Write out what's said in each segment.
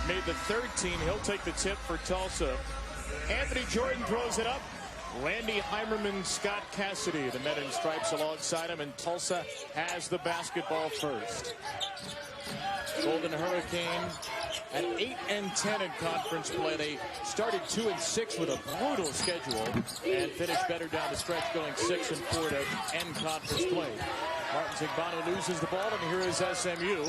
made the third team. He'll take the tip for Tulsa. Anthony Jordan throws it up. Randy Heimerman, Scott Cassidy, the men in stripes alongside him, and Tulsa has the basketball first. Golden Hurricane at 8-10 in conference play. They started 2-6 with a brutal schedule and finished better down the stretch, going 6-4 to end conference play. Martin Zigbano loses the ball, and here is SMU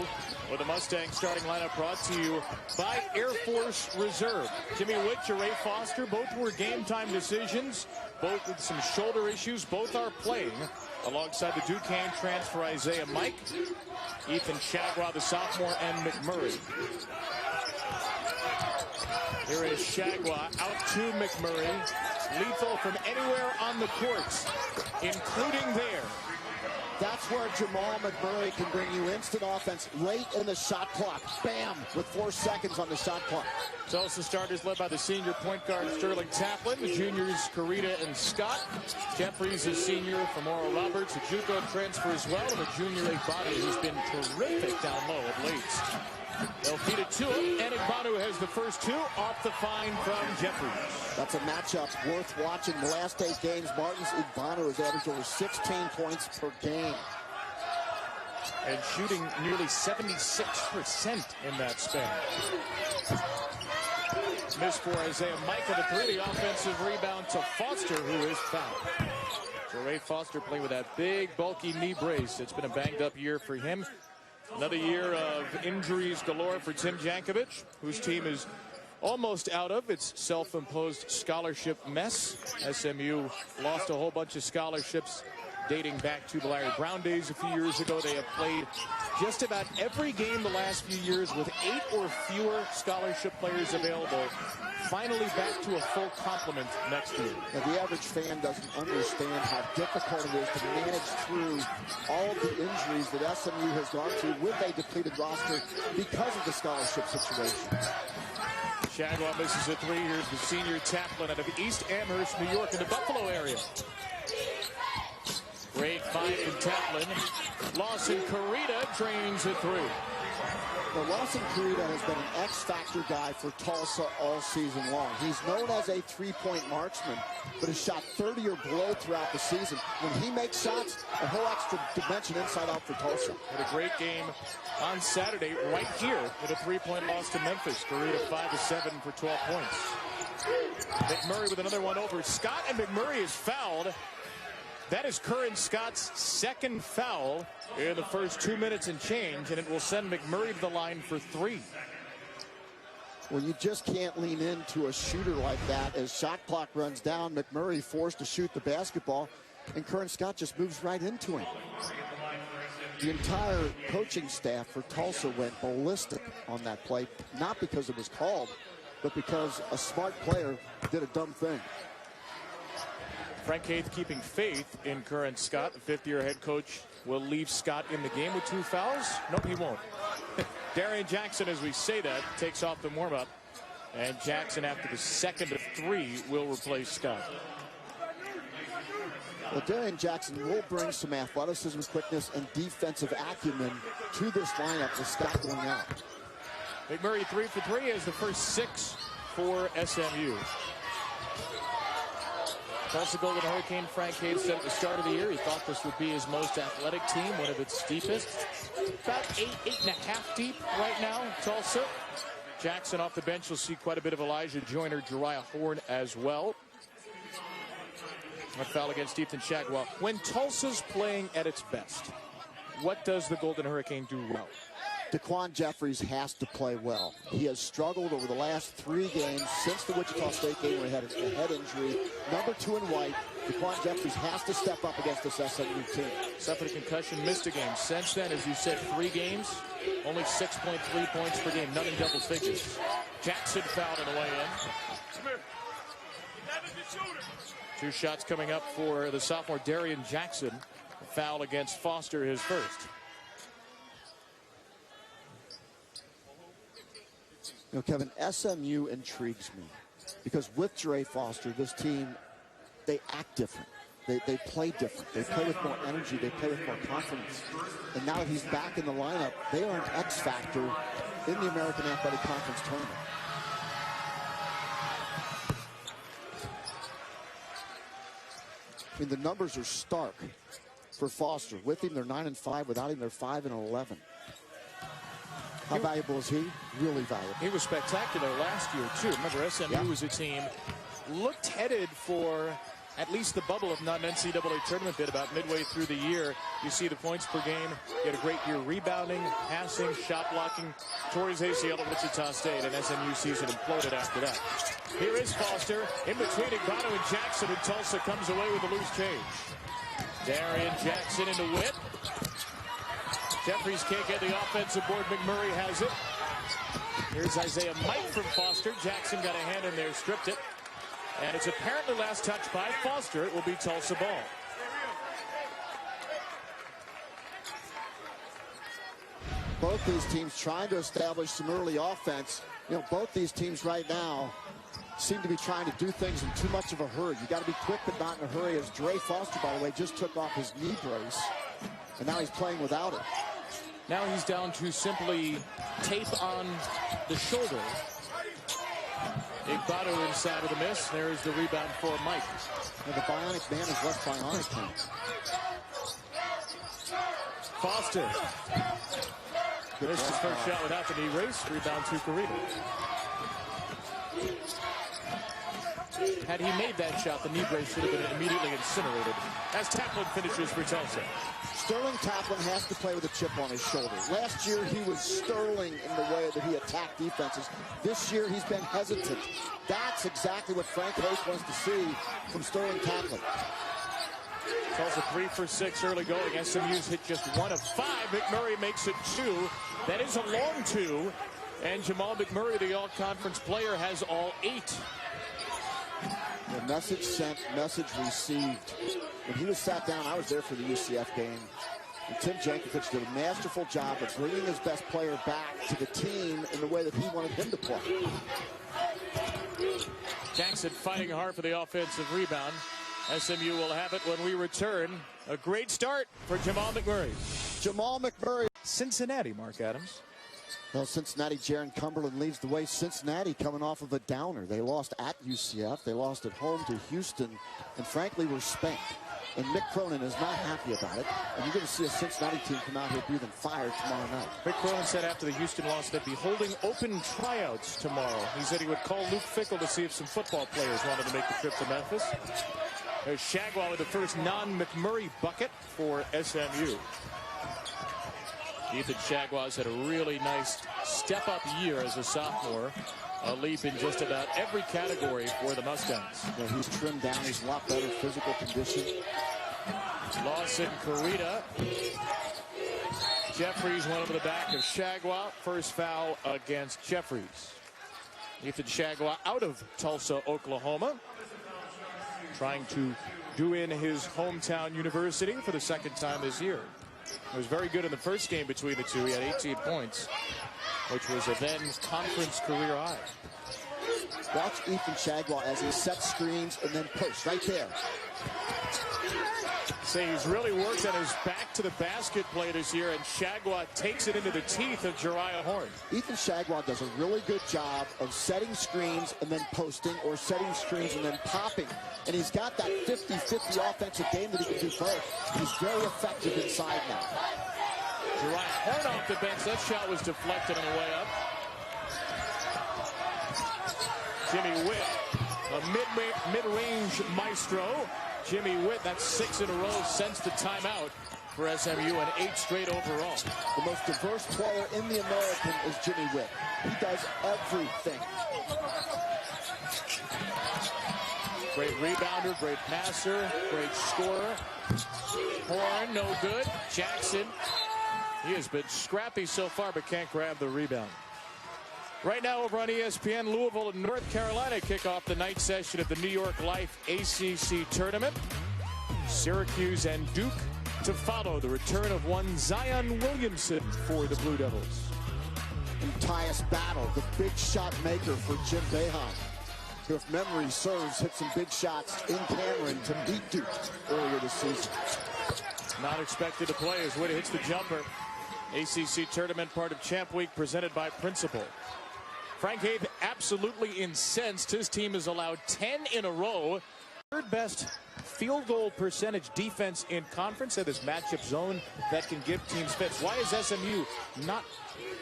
with the Mustang starting lineup brought to you by Air Force Reserve. Jimmy Witt, Ray Foster, both were game-time decisions, both with some shoulder issues. Both are playing alongside the Duquesne transfer Isaiah Mike, Ethan Shagwa, the sophomore, and McMurray. Here is Shagwa out to McMurray. Lethal from anywhere on the courts, including there. That's where Jamal McMurray can bring you instant offense late in the shot clock. Bam! With 4 seconds on the shot clock. Tulsa starters led by the senior point guard Sterling Taplin, the juniors Carita and Scott. Jeffries, a senior from Oral Roberts, a JUCO transfer as well, and the junior Igbanu, who's been terrific down low of late. They'll feed it to him, and Igbanu has the first two off the fine from Jeffries. That's a matchup worth watching. The last 8 games, Martin's Igbanu has averaged over 16 points per game. And shooting nearly 76% in that span. Miss for Isaiah Mike on the 3. The offensive rebound to Foster, who is fouled. So Ray Foster playing with that big, bulky knee brace. It's been a banged-up year for him. Another year of injuries galore for Tim Jankovic, whose team is almost out of its self-imposed scholarship mess. SMU lost a whole bunch of scholarships dating back to the Larry Brown days a few years ago. They have played just about every game the last few years with 8 or fewer scholarship players available. Finally back to a full complement next year. Now, the average fan doesn't understand how difficult it is to manage through all of the injuries that SMU has gone through with a depleted roster because of the scholarship situation. Shagwa misses a 3. Here's the senior Taplin out of East Amherst, New York, in the Buffalo area. Grade 5 from Taplin. Lawson Carita drains a 3. Well, Lawson Carita has been an X-factor guy for Tulsa all season long. He's known as a three-point marksman, but has shot 30 or below throughout the season. When he makes shots, a whole extra dimension inside out for Tulsa. Had a great game on Saturday right here with a 3-point loss to Memphis. Carita 5 of 7 for 12 points. McMurray with another one over Scott, and McMurray is fouled. That is Curran Scott's second foul in the first 2 minutes and change, and it will send McMurray to the line for 3. Well, you just can't lean into a shooter like that. As shot clock runs down, McMurray forced to shoot the basketball, and Curran Scott just moves right into him. The entire coaching staff for Tulsa went ballistic on that play, not because it was called, but because a smart player did a dumb thing. Frank Haith keeping faith in Curran Scott. The 5th-year head coach will leave Scott in the game with 2 fouls. No, he won't. Darian Jackson, as we say that, takes off the warm-up. And Jackson, after the second of 3, will replace Scott. Well, Darian Jackson will bring some athleticism, quickness, and defensive acumen to this lineup with Scott going out. McMurray 3 for 3 is the first 6 for SMU. Tulsa Golden Hurricane, Frank Haith said at the start of the year he thought this would be his most athletic team, one of its deepest. About 8.5 deep right now, Tulsa. Jackson off the bench. You'll see quite a bit of Elijah Joyner, Jariah Horn as well. A foul against Ethan Shagwa. When Tulsa's playing at its best, what does the Golden Hurricane do well? Daquan Jeffries has to play well. He has struggled over the last 3 games since the Wichita State game where he had a head injury. Number 2 in white, Daquan Jeffries has to step up against this SMU team. Suffered a concussion, missed a game. Since then, as you said, 3 games, only 6.3 points per game, none in double figures. Jackson fouled on the way in. 2 shots coming up for the sophomore Darian Jackson. A foul against Foster, his first. You know, Kevin, SMU intrigues me because with Ray Foster, this team, they act different. They play different. They play with more energy. They play with more confidence. And now that he's back in the lineup, they are an X factor in the American Athletic Conference tournament. I mean, the numbers are stark for Foster. With him, they're 9-5. Without him, they're 5-11. How valuable is he? Really valuable. He was spectacular last year, too. Remember, SMU was a team looked headed for at least the bubble, if not an NCAA tournament bid, about midway through the year. You see the points per game. He had a great year rebounding, passing, shot blocking. Tore his ACL at Wichita State, and SMU season imploded after that. Here is Foster in between Igano and Jackson, and Tulsa comes away with a loose change. Darian Jackson into Witt. Jeffries can't get the offensive board. McMurray has it. Here's Isaiah Mike from Foster. Jackson got a hand in there, stripped it. And it's apparently last touch by Foster. It will be Tulsa ball. Both these teams trying to establish some early offense. You know, both these teams right now seem to be trying to do things in too much of a hurry. You got to be quick but not in a hurry, as Dre Foster, by the way, just took off his knee brace, and now he's playing without it. Now he's down to simply tape on the shoulder. Igbato inside of the miss. There's the rebound for Mike. Now the bionic man is less bionic now. Foster. Missed his first shot without the knee brace. Rebound to Carita. Had he made that shot, the knee brace should have been immediately incinerated. As Taplin finishes for Tulsa. Sterling Taplin has to play with a chip on his shoulder. Last year, he was sterling in the way that he attacked defenses. This year, he's been hesitant. That's exactly what Frank Hayes wants to see from Sterling Taplin. Tulsa 3 for 6 early going. SMU's hit just 1 of 5. McMurray makes it 2. That is a long 2. And Jamal McMurray, the all-conference player, has all 8. The message sent, message received. When he was sat down, I was there for the UCF game. And Tim Jankovic did a masterful job of bringing his best player back to the team in the way that he wanted him to play. Jackson fighting hard for the offensive rebound. SMU will have it when we return. A great start for Jamal McMurray. Jamal McMurray. Cincinnati, Mark Adams. Well, Cincinnati, Jaron Cumberland leads the way. Cincinnati coming off of a downer. They lost at UCF. They lost at home to Houston, and frankly were spanked. And Mick Cronin is not happy about it. And you're going to see a Cincinnati team come out here breathing fire tomorrow night. Mick Cronin said after the Houston loss they'd be holding open tryouts tomorrow. He said he would call Luke Fickell to see if some football players wanted to make the trip to Memphis. There's Shagwell with the first non-McMurray bucket for SMU. Ethan Shagwell's had a really nice step-up year as a sophomore. A leap in just about every category for the Mustangs. Yeah, he's trimmed down. He's a lot better physical condition. Lawson, Carita. Jeffries went over the back of Shagwell. First foul against Jeffries. Ethan Shagwell out of Tulsa, Oklahoma. Trying to do in his hometown university for the second time this year. It was very good in the first game between the two. He had 18 points, which was a then conference career high. Watch Ethan Shagwell as he sets screens and then posts right there. Say he's really worked on his back to the basket play this year, and Shagwell takes it into the teeth of Jariah Horn. Ethan Shagwell does a really good job of setting screens and then posting, or setting screens and then popping. And he's got that 50-50 offensive game that he can do both. He's very effective inside now. Jariah Horn off the bench. That shot was deflected on the way up. Jimmy Witt, a mid-range maestro. Jimmy Witt, that's 6 in a row since the timeout for SMU, and 8 straight overall. The most diverse player in the American is Jimmy Witt. He does everything. Great rebounder, great passer, great scorer. Horn, no good. Jackson, he has been scrappy so far, but can't grab the rebound. Right now over on ESPN, Louisville and North Carolina kick off the night session of the New York Life ACC Tournament. Syracuse and Duke to follow. The return of one Zion Williamson for the Blue Devils. And Tyus Battle, the big shot maker for Jim Boeheim, who, if memory serves, hit some big shots in Cameron to beat Duke earlier this season. Not expected to play as Witt hits the jumper. ACC tournament, part of Champ Week, presented by Principal. Frank Haith absolutely incensed. His team has allowed 10 in a row. Third best field goal percentage defense in conference at this matchup zone that can give teams fits. Why is SMU not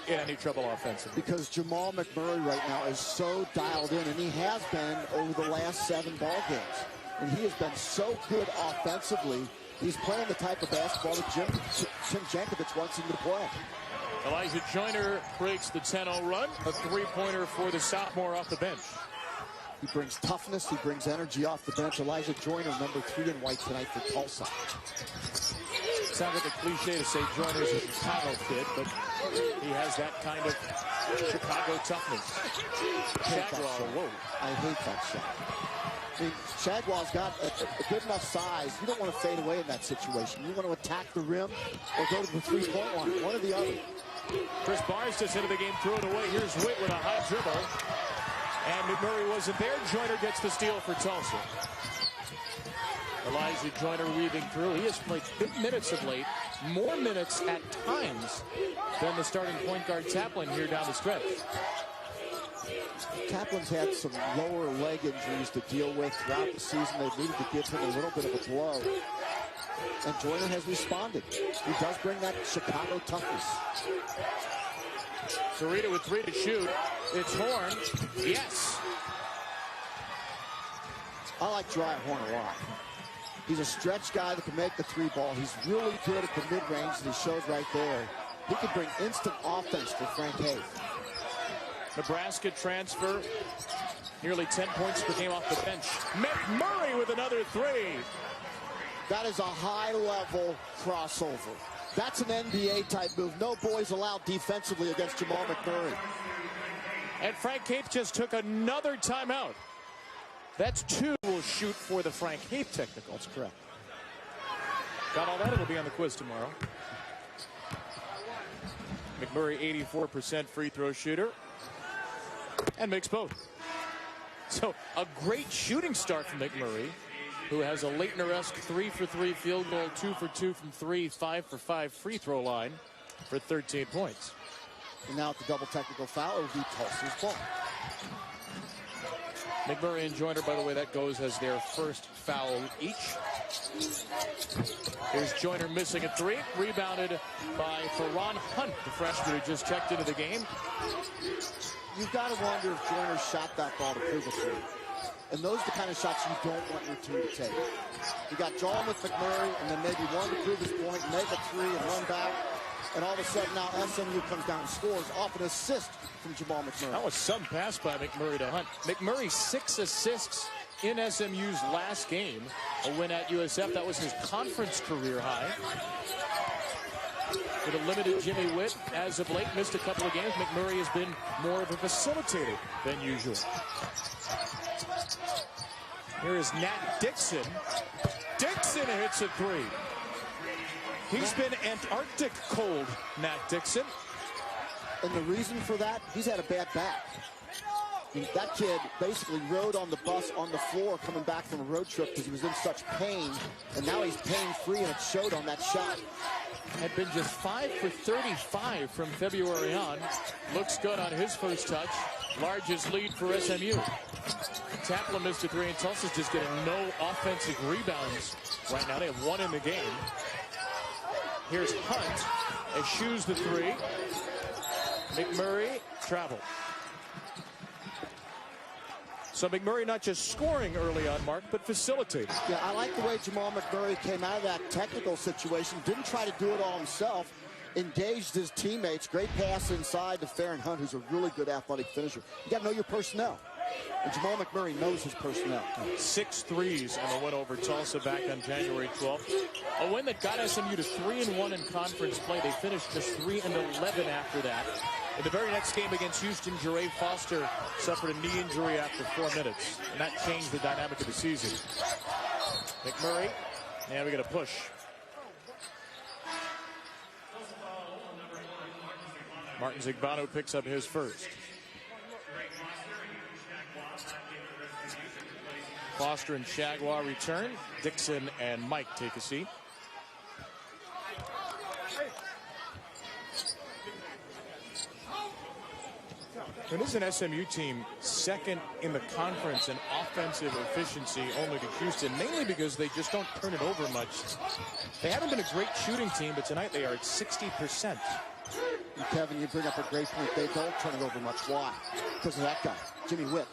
in any trouble offensively? Because Jamal McMurray right now is so dialed in, and he has been over the last 7 ball games. And he has been so good offensively. He's playing the type of basketball that Tim Jankovic wants him to play. Elijah Joyner breaks the 10-0 run. A three-pointer for the sophomore off the bench. He brings toughness. He brings energy off the bench. Elijah Joyner, number 3 in white tonight for Tulsa. Sounds like a cliche to say Joyner's a Chicago kid, but he has that kind of Chicago toughness. Shagwell, whoa. I hate that shot. I mean, Shagwell's got a good enough size. You don't want to fade away in that situation. You want to attack the rim or go to the three-point line. One or the other. Chris Barnes just into the game, threw it away. Here's Witt with a high dribble. And McMurray wasn't there. Joyner gets the steal for Tulsa. Elijah Joyner weaving through. He has played big minutes of late. More minutes at times than the starting point guard Taplin here down the stretch. Taplin's had some lower leg injuries to deal with throughout the season. They've needed to give him a little bit of a blow. And Joyner has responded. He does bring that Chicago toughness. Sarita with 3 to shoot. It's Horn. Yes. I like Dry Horn a lot. He's a stretch guy that can make the 3 ball. He's really good at the mid-range, and he shows right there. He can bring instant offense for Frank Haith. Nebraska transfer. Nearly 10 points per game off the bench. McMurray with another 3. That is a high-level crossover. That's an NBA-type move. No boys allowed defensively against Jamal McMurray. And Frank Haith just took another timeout. That's 2 will shoot for the Frank Haith technical. That's correct. Got all that? It'll be on the quiz tomorrow. McMurray, 84% free throw shooter. And makes both. So a great shooting start from McMurray, who has a Leitner-esque 3-for-3 field goal, 2-for-2 from 3, 5-for-5 free throw line for 13 points. And now at the double technical foul, it will be Tulsa's ball. McMurray and Joyner, by the way, that goes as their first foul each. Here's Joyner missing a 3, rebounded by Ferran Hunt, the freshman who just checked into the game. You've got to wonder if Joyner shot that ball to prove a 3. And those are the kind of shots you don't want your team to take. You got John with McMurray, and then maybe one to prove his point, make a 3 and run back. And all of a sudden now SMU comes down and scores off an assist from Jamal McMurray. That was some pass by McMurray to Hunt. McMurray 6 assists in SMU's last game. A win at USF. That was his conference career high. With a limited Jimmy Witt as of late, missed a couple of games. McMurray has been more of a facilitator than usual. Here is Nat Dixon. Dixon hits a 3. He's been Antarctic cold, Nat Dixon. And the reason for that, he's had a bad back. I mean, that kid basically rode on the bus on the floor coming back from a road trip because he was in such pain. And now he's pain-free, and it showed on that shot. Had been just 5 for 35 from February on. Looks good on his first touch. Largest lead for SMU. Taplin missed a 3, and Tulsa's just getting no offensive rebounds right now. They have 1 in the game. Here's Hunt, eschews the 3. McMurray travel. So McMurray not just scoring early on, Mark, but facilitating. Yeah, I like the way Jamal McMurray came out of that technical situation. Didn't try to do it all himself. Engaged his teammates. Great pass inside to Ferran Hunt, who's a really good athletic finisher. You got to know your personnel. And Jamal McMurray knows his personnel. 6 threes and a win over Tulsa back on January 12th. A win that got SMU to 3-1 in conference play. They finished just 3-11 after that. In the very next game against Houston, Jeray Foster suffered a knee injury after 4 minutes, and that changed the dynamic of the season. McMurray, and we got a push. Martin Zigbano picks up his first. Foster and Shagwell return. Dixon and Mike take a seat. It is an SMU team second in the conference in offensive efficiency, only to Houston, mainly because they just don't turn it over much. They haven't been a great shooting team, but tonight they are at 60%. And Kevin, you bring up a great point. They don't turn it over much. Why? Because of that guy, Jimmy Witt.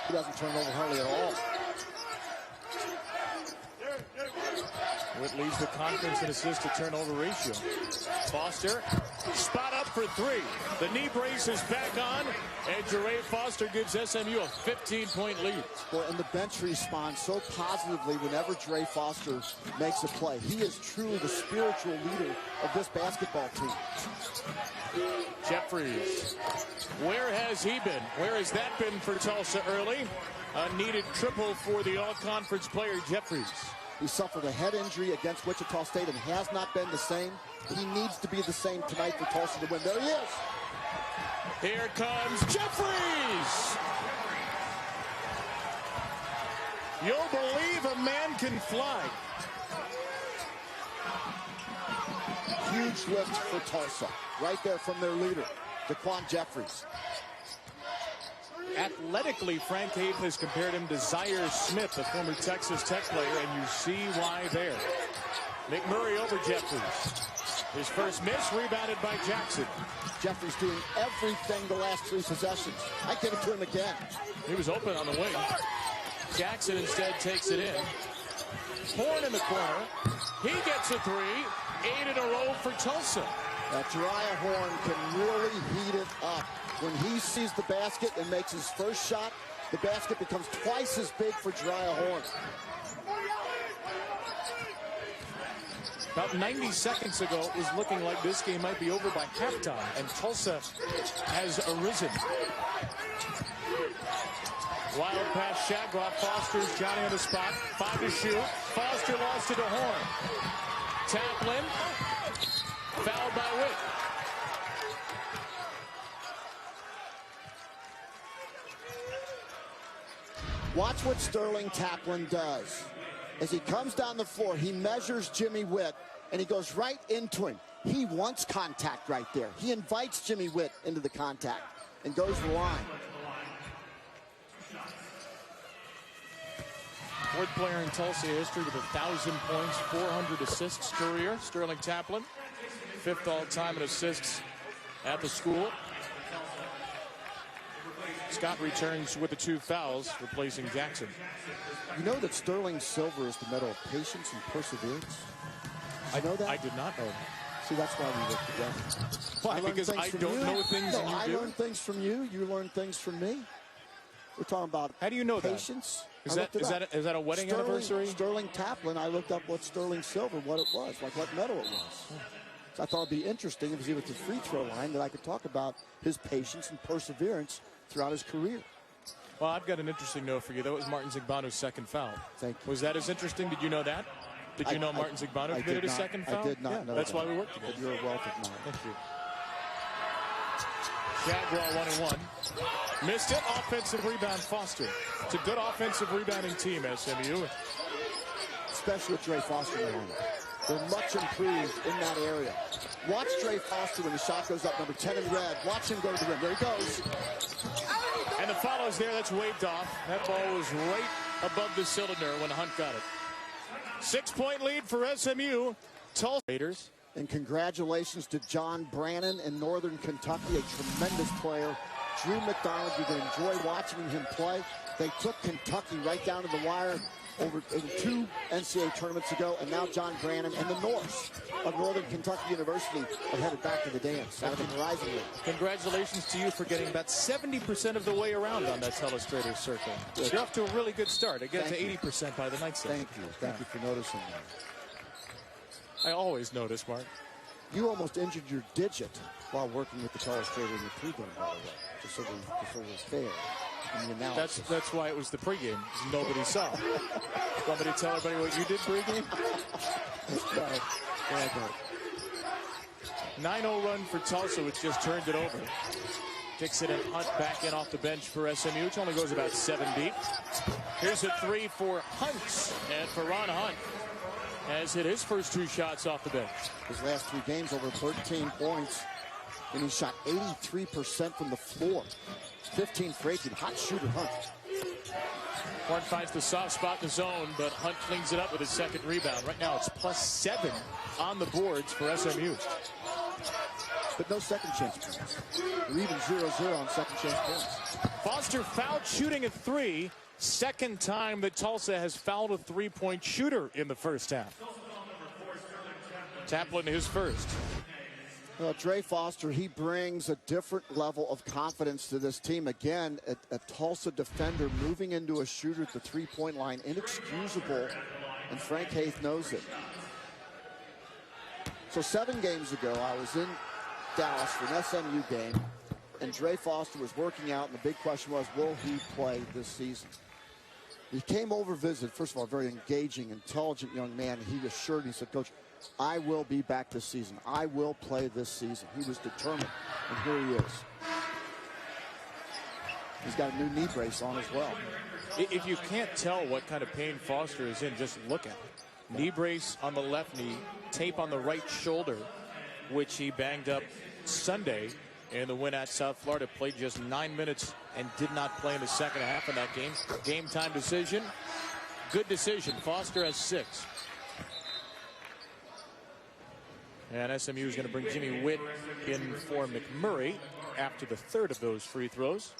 He doesn't turn it over hardly at all. Witt leads the conference in assist to turnover ratio. Foster, spot up for three. The knee brace is back on, and Jeray Foster gives SMU a 15-point lead. Boy, and the bench responds so positively whenever Jeray Foster makes a play. He is truly the spiritual leader of this basketball team. Jeffries, where has he been? Where has that been for Tulsa early? A needed triple for the all-conference player, Jeffries. He suffered a head injury against Wichita State and has not been the same. He needs to be the same tonight for Tulsa to win. There he is. Here comes Jeffries. You'll believe a man can fly. Huge lift for Tulsa. Right there from their leader, Daquan Jeffries. Athletically, Frank Haith has compared him to Zaire Smith, the former Texas Tech player, and you see why there. McMurray over Jeffries. His first miss, rebounded by Jackson. Jeffries doing everything the last three possessions. I give it to him again. He was open on the wing. Jackson instead takes it in. Horn in the corner. He gets a three. 8 in a row for Tulsa. Jariah Horn can really heat it up. When he sees the basket and makes his first shot, the basket becomes twice as big for Jariah Horn. About 90 seconds ago, it was looking like this game might be over by halftime, and Tulsa has arisen. Wild pass, Shagroff. Foster's Johnny on the spot. 5 to shoot. Foster lost it to Horn. Taplin. Fouled by Witt. Watch what Sterling Taplin does. As he comes down the floor, he measures Jimmy Witt, and he goes right into him. He wants contact right there. He invites Jimmy Witt into the contact and goes to the line. Fourth player in Tulsa history with 1,000 points, 400 assists career, Sterling Taplin. 5th all-time in assists at the school. Scott returns with the 2 fouls, replacing Jackson. You know that Sterling Silver is the medal of patience and perseverance? I know that. I did not know that. See, that's why we work together. Why? Because I don't know things and you I do? learn things from you. You learn things from me. We're talking about How do you know patience. Is that a wedding anniversary? Sterling Taplin, I looked up what Sterling Silver, what it was, like what medal it was. So I thought it'd be interesting if he was at the free throw line that I could talk about his patience and perseverance throughout his career. Well, I've got an interesting note for you. That was Martin Zigbanu's second foul. Thank you. Was that as interesting? Did you know that? Did you know Martin Zigbanu committed his second foul? I did not know That's that. why we worked together. But you're a wealth of knowledge. Thank you. Shadwell 1-1. Missed it. Offensive rebound, Foster. It's a good offensive rebounding team, SMU. Especially with Dre Foster on it. They're much improved in that area. Watch Dre Foster when the shot goes up, number 10 in red. Watch him go to the rim. There he goes. And the foul is there. That's waved off. That ball was right above the cylinder when Hunt got it. 6-point lead for SMU. Tulsa Raiders. And congratulations to John Brannon in Northern Kentucky, a tremendous player. Drew McDonald, you're going to enjoy watching him play. They took Kentucky right down to the wire over in 2 NCAA tournaments ago, and now John Brannon and the Norse of Northern Kentucky University are headed back to the dance after the Horizon League. Congratulations to you for getting about 70% of the way around on that Telestrator circle. You're off to a really good start. I get to 80% by the night set. Thank you. Thank you for noticing that. I always notice, Mark. You almost injured your digit while working with the Telestrator in the pregame, by the way, just so we're fair. That's why it was the pregame. Nobody saw. Want me to tell everybody what you did pregame? 9-0 run for Tulsa, which just turned it over. Dixon and Hunt back in off the bench for SMU, which only goes about 7 deep. Here's a 3 for Hunt, and for Ron Hunt has hit his first 2 shots off the bench. His last 3 games over 13 points. and he shot 83% from the floor. 15 for 18. Hot shooter, Hunt. Horn finds the soft spot in the zone, but Hunt cleans it up with his second rebound. Right now it's +7 on the boards for SMU. But no second chance points. We're even 0-0 on second chance points. Foster fouled shooting at 3. Second time that Tulsa has fouled a three-point shooter in the first half. Taplin his first. Well, Dre Foster, he brings a different level of confidence to this team. Again, a Tulsa defender moving into a shooter at the three-point line. Inexcusable, and Frank Haith knows it. So 7 games ago, I was in Dallas for an SMU game, and Dre Foster was working out, and the big question was, will he play this season? He came over, visited. First of all, a very engaging, intelligent young man. And he assured me, he said, Coach, I will be back this season. I will play this season. He was determined, and here he is. He's got a new knee brace on as well. If you can't tell what kind of pain Foster is in, just look at it. Knee brace on the left knee, tape on the right shoulder, which he banged up Sunday in the win at South Florida. Played just 9 minutes and did not play in the second half of that game. Game time decision. Good decision. Foster has 6. And SMU is going to bring Jimmy Witt in for McMurray after the third of those free throws.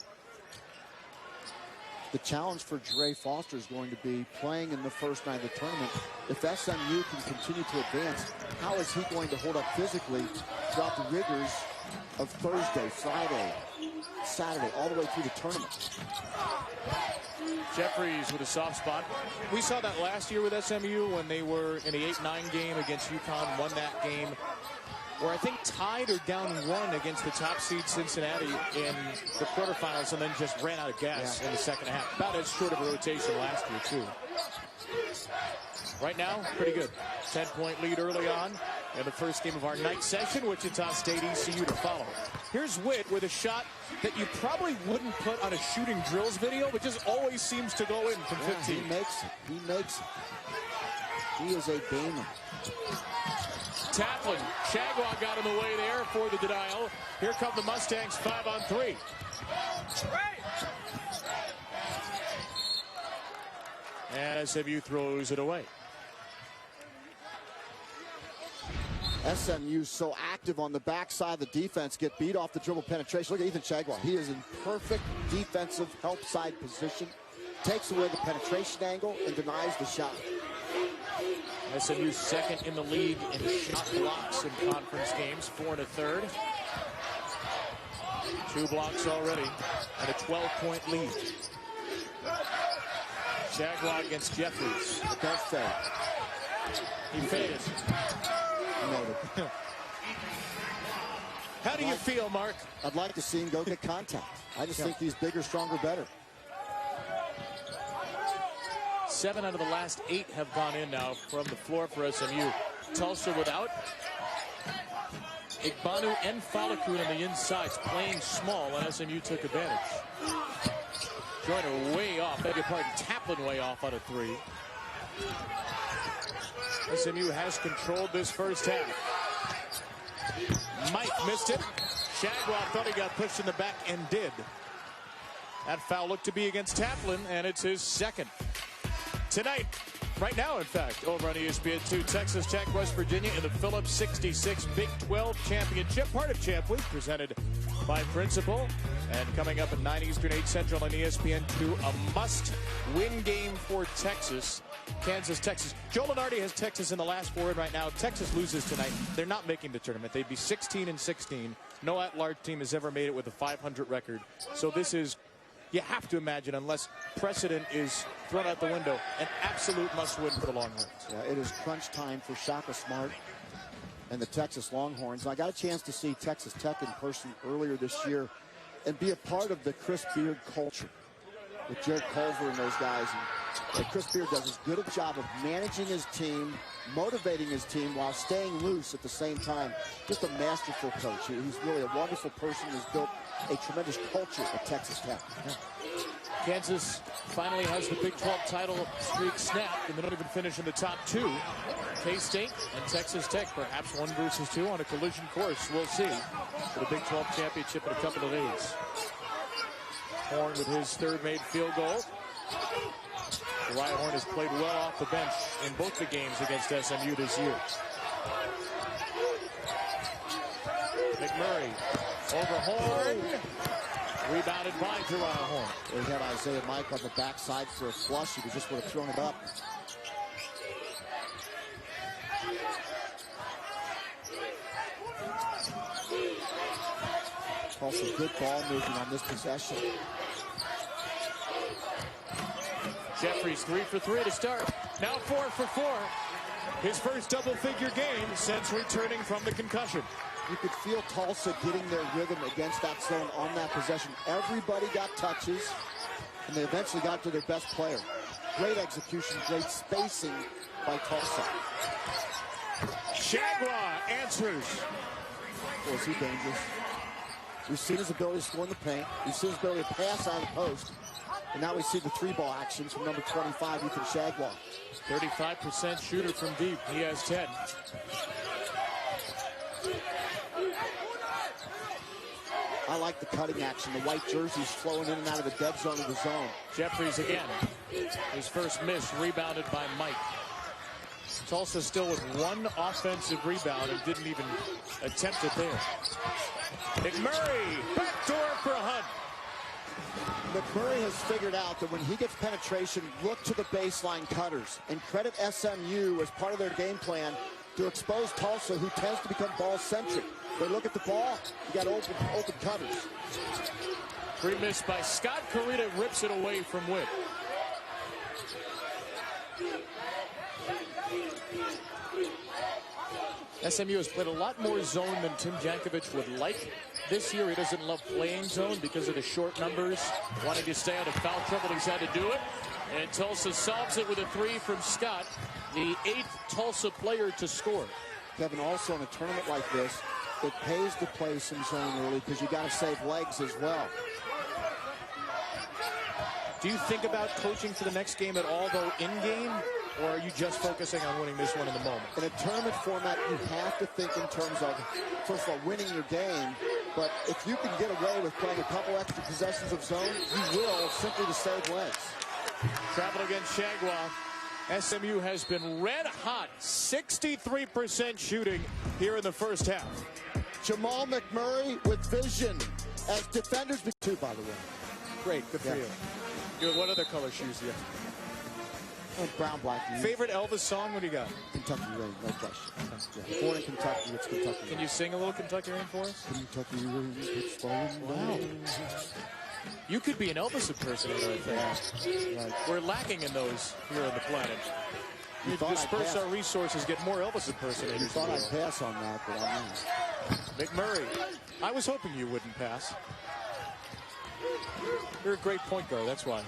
The challenge for Dre Foster is going to be playing in the first night of the tournament. If SMU can continue to advance, how is he going to hold up physically throughout the rigors of Thursday, Friday, Saturday, all the way through the tournament? Jeffries with a soft spot. We saw that last year with SMU when they were in the 8-9 game against UConn, won that game, where I think tied or down 1 against the top seed Cincinnati in the quarterfinals, and then just ran out of gas in the second half. About as short of a rotation last year, too. Right now, pretty good. 10-point lead early on in the first game of our night session. Wichita State ECU to follow. Here's Witt with a shot that you probably wouldn't put on a shooting drills video, but just always seems to go in from 15. He makes it. He makes it. He is a gamer. Taplin, Chagwa got in the way there for the denial. Here come the Mustangs 5-on-3. And SMU throws it away. SMU so active on the backside of the defense, get beat off the dribble penetration. Look at Ethan Chagwa. He is in perfect defensive help side position, takes away the penetration angle, and denies the shot. SMU second in the league in shot blocks in conference games, 4 1/3. 2 blocks already, and a 12-point lead. Chagwa against Jeffries. But don't fade. He faded. Noted. How do you feel, Mark? I'd like to see him go get contact. I just think he's bigger, stronger, better. 7 out of the last 8 have gone in now from the floor for SMU. Tulsa without Igbanu and Falakun on the insides, playing small, and SMU took advantage. Joyner way off, beg your pardon, Taplin way off on a 3. SMU has controlled this first half. Mike missed it. Chagwa thought he got pushed in the back and did. That foul looked to be against Taplin, and it's his second. Tonight, right now, in fact, over on ESPN2, Texas Tech, West Virginia in the Phillips 66 Big 12 Championship. Part of Champ Week, presented by Principal. And coming up at 9 Eastern, 8 Central on ESPN2, a must-win game for Texas. Kansas, Texas. Joe Lunardi has Texas in the last 4 right now. Texas loses tonight. They're not making the tournament. They'd be 16-16. No at-large team has ever made it with a 500 record. So this is, you have to imagine, unless precedent is thrown out the window, an absolute must-win for the Longhorns. Yeah, it is crunch time for Shaka Smart and the Texas Longhorns. I got a chance to see Texas Tech in person earlier this year and be a part of the Chris Beard culture with Jared Culver and those guys. And And Chris Beard does as good a job of managing his team, motivating his team while staying loose at the same time. Just a masterful coach. He's really a wonderful person who's built a tremendous culture at Texas Tech. Yeah. Kansas finally has the Big 12 title streak snapped, and they don't even finish in the top two. K-State and Texas Tech, perhaps 1 versus 2 on a collision course. We'll see for the Big 12 championship in a couple of days. Horn with his third made field goal. Uriah Horn has played well off the bench in both the games against SMU this year. McMurray over Horn. Rebounded by Uriah Horn. They had Isaiah Mike on the backside for a flush. He just would have thrown it up. Also good ball movement on this possession. Jeffries 3 for 3 to start. Now 4 for 4. His first double-figure game since returning from the concussion. You could feel Tulsa getting their rhythm against that zone on that possession. Everybody got touches, and they eventually got to their best player. Great execution, great spacing by Tulsa. Shagwa answers. Boy, is he dangerous. We've seen his ability to score in the paint. We've seen his ability to pass out of the post. And now we see the 3-ball actions from number 25, Ethan Shagwa. 35% shooter from deep. He has 10. I like the cutting action. The white jerseys flowing in and out of the dead zone of the zone. Jeffries again. His first miss rebounded by Mike. Tulsa still with 1 offensive rebound and didn't even attempt it there. McMurray, backdoor for Hunt. McMurray has figured out that when he gets penetration, look to the baseline cutters. And credit SMU as part of their game plan to expose Tulsa, who tends to become ball-centric. They look at the ball, you got open cutters. Free miss by Scott. Carita rips it away from Witt. SMU has played a lot more zone than Tim Jankovic would like. This year he doesn't love playing zone because of the short numbers. Wanting to stay out of foul trouble, he's had to do it. And Tulsa solves it with a 3 from Scott, the 8th Tulsa player to score. Kevin, also in a tournament like this, it pays to play some zone early because you got to save legs as well. Do you think about coaching for the next game at all, though, in-game? Or are you just focusing on winning this one in the moment? In a tournament format, you have to think in terms of, first of all, winning your game. But if you can get away with playing a couple extra possessions of zone, you will, simply to save legs. Travel against Shagwa. SMU has been red hot. 63% shooting here in the first half. Jamal McMurray with vision as defenders. Two, by the way. Great, good for you. What other color shoes do you have? Brown, black. Favorite Elvis song? What do you got? Kentucky Rain, no question. Yeah. Born in Kentucky, it's Kentucky. Can you sing a little Kentucky Rain for us? Kentucky Rain, it's falling wow. You could be an Elvis impersonator, I think. Yeah. Right. We're lacking in those here on the planet. We disperse our resources, get more Elvis impersonators. You thought I'd pass on that, but I didn't. McMurray. I was hoping you wouldn't pass. You're a great point guard, that's why.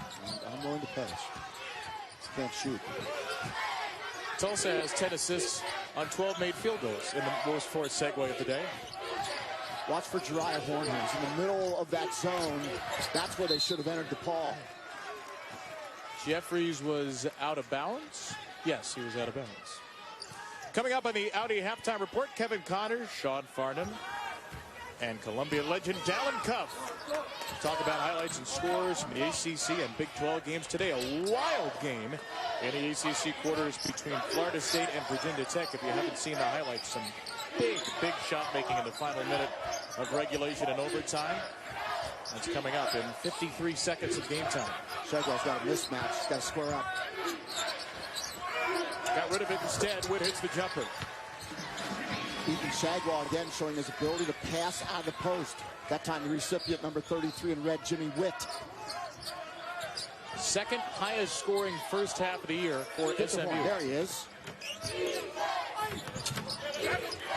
I'm willing to pass. Can't shoot. Tulsa has 10 assists on 12 made field goals in the most forced segue of the day. Watch for Uriah Horn. He's in the middle of that zone. That's where they should have entered DePaul. Jeffries was out of bounds. Yes, he was out of bounds. Coming up on the Audi halftime report, Kevin Connors, Sean Farnham, and Columbia legend Dallin Cuff. Talk about highlights and scores from the ACC and Big 12 games today. A wild game in the ACC quarters between Florida State and Virginia Tech. If you haven't seen the highlights, some big shot making in the final minute of regulation and overtime. That's coming up in 53 seconds of game time. Shagwell's got a mismatch. He's got to square up. Got rid of it instead. Witt hits the jumper. Ethan Shagwell again showing his ability to pass out of the post. That time the recipient, number 33 in red, Jimmy Witt. Second highest scoring first half of the year for SMU. There he is.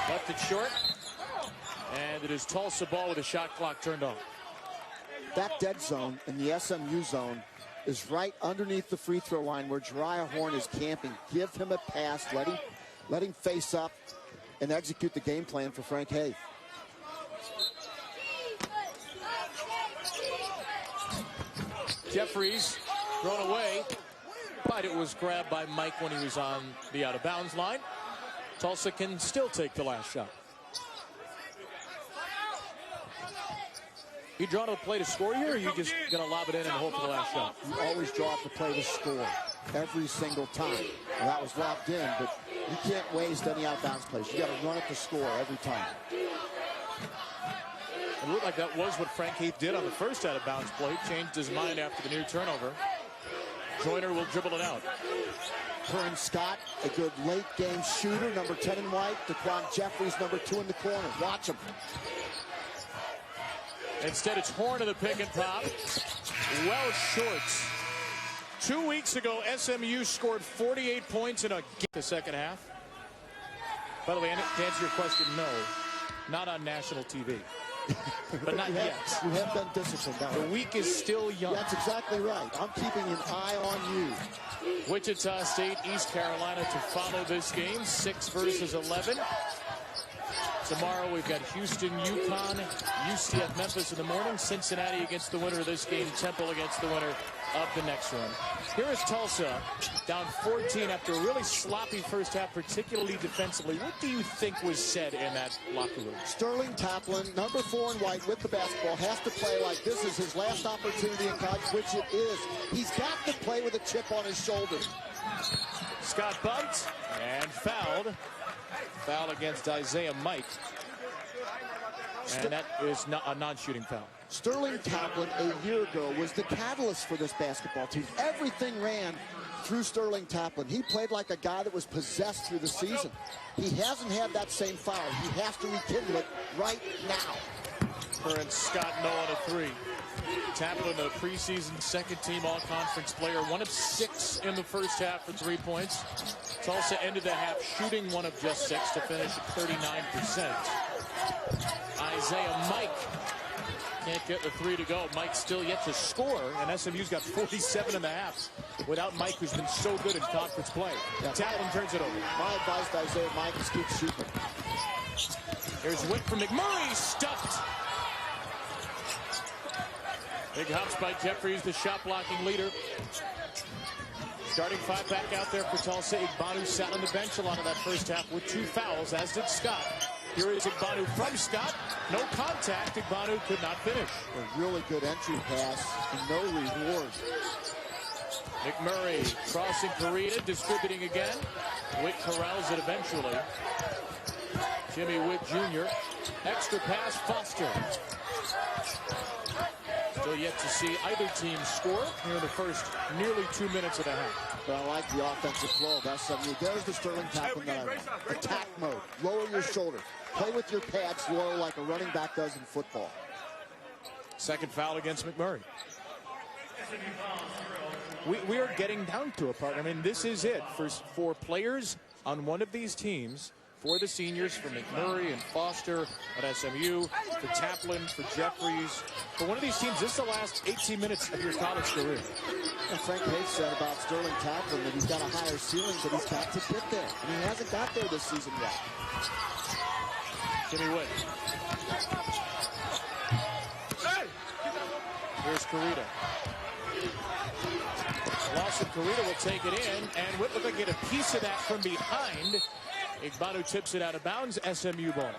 Left it short. And it is Tulsa ball with a shot clock turned off. That dead zone in the SMU zone is right underneath the free throw line where Jariah Horn is camping. Give him a pass. Let him face up and execute the game plan for Frank Hay. Jeffries thrown away, but it was grabbed by Mike when he was on the out-of-bounds line. Tulsa can still take the last shot. You draw to the play to score here, or are you just going to lob it in and hope for the last shot? You always draw up the play to score every single time. And that was locked in, but you can't waste any out-of-bounds plays. You got to run it to score every time. It looked like that was what Frank Heath did on the first out-of-bounds play. Changed his mind after the near turnover. Joyner will dribble it out. Curran Scott, a good late-game shooter, number 10 in white. Daquan Jeffries, number 2 in the corner. Watch him. Instead, it's Horn of the pick and pop. Well short. 2 weeks ago, SMU scored 48 points in the second half. By the way, to answer your question, no, not on national TV. But not yet. You have been disciplined. The week is still young. That's exactly right. I'm keeping an eye on you. Wichita State, East Carolina to follow this game. 6 versus 11. Tomorrow we've got Houston, UConn, UCF, Memphis in the morning. Cincinnati against the winner of this game. Temple against the winner of the next one. Here is Tulsa down 14 after a really sloppy first half, particularly defensively. What do you think was said in that locker room? Sterling Taplin, number 4 in white with the basketball, has to play like this is his last opportunity in college, which it is. He's got to play with a chip on his shoulder. Scott bumped and fouled. Foul against Isaiah Mike. And that is not a non-shooting foul. Sterling Taplin a year ago was the catalyst for this basketball team. Everything ran through Sterling Taplin. He played like a guy that was possessed through the season. He hasn't had that same foul. He has to rekindle it right now. Curran Scott, no on a 3. Taplin, a preseason second-team all-conference player, 1 of 6 in the first half for 3 points. Tulsa ended the half shooting 1 of just 6 to finish at 39%. Isaiah Mike can't get the 3 to go. Mike's still yet to score, and SMU's got 47 in the half without Mike, who's been so good in conference play. Yeah. Taplin turns it over. My advice to Isaiah Mike is keep shooting. Here's Witt from McMurray, stuffed. Big hops by Jeffries, the shot-blocking leader. Starting 5 back out there for Tulsa. Igbanu sat on the bench a lot of that first half with 2 fouls, as did Scott. Here is Igbanu from Scott. No contact. Igbanu could not finish. A really good entry pass and no reward. McMurray crossing Carita, distributing again. Witt corrals it eventually. Jimmy Witt Jr. Extra pass, Foster. Still yet to see either team score here in the first nearly 2 minutes of the half. But I like the offensive flow of SMU. There's the Sterling Taplin that I like. Attack mode. Lower your shoulder. Play with your pads low like a running back does in football. Second foul against McMurray. We are getting down to a part. I mean, this is it for players on one of these teams. For the seniors, for McMurray and Foster at SMU, for Taplin, for Jeffries. For one of these teams, this is the last 18 minutes of your college career. And Frank Hayes said about Sterling Taplin that he's got a higher ceiling, but he's got to get there. And he hasn't got there this season yet. Jimmy Witt. Here's Carita. Lawson Carita will take it in, and Witt looked like he had a piece of that from behind. Igbanu tips it out of bounds. SMU ball.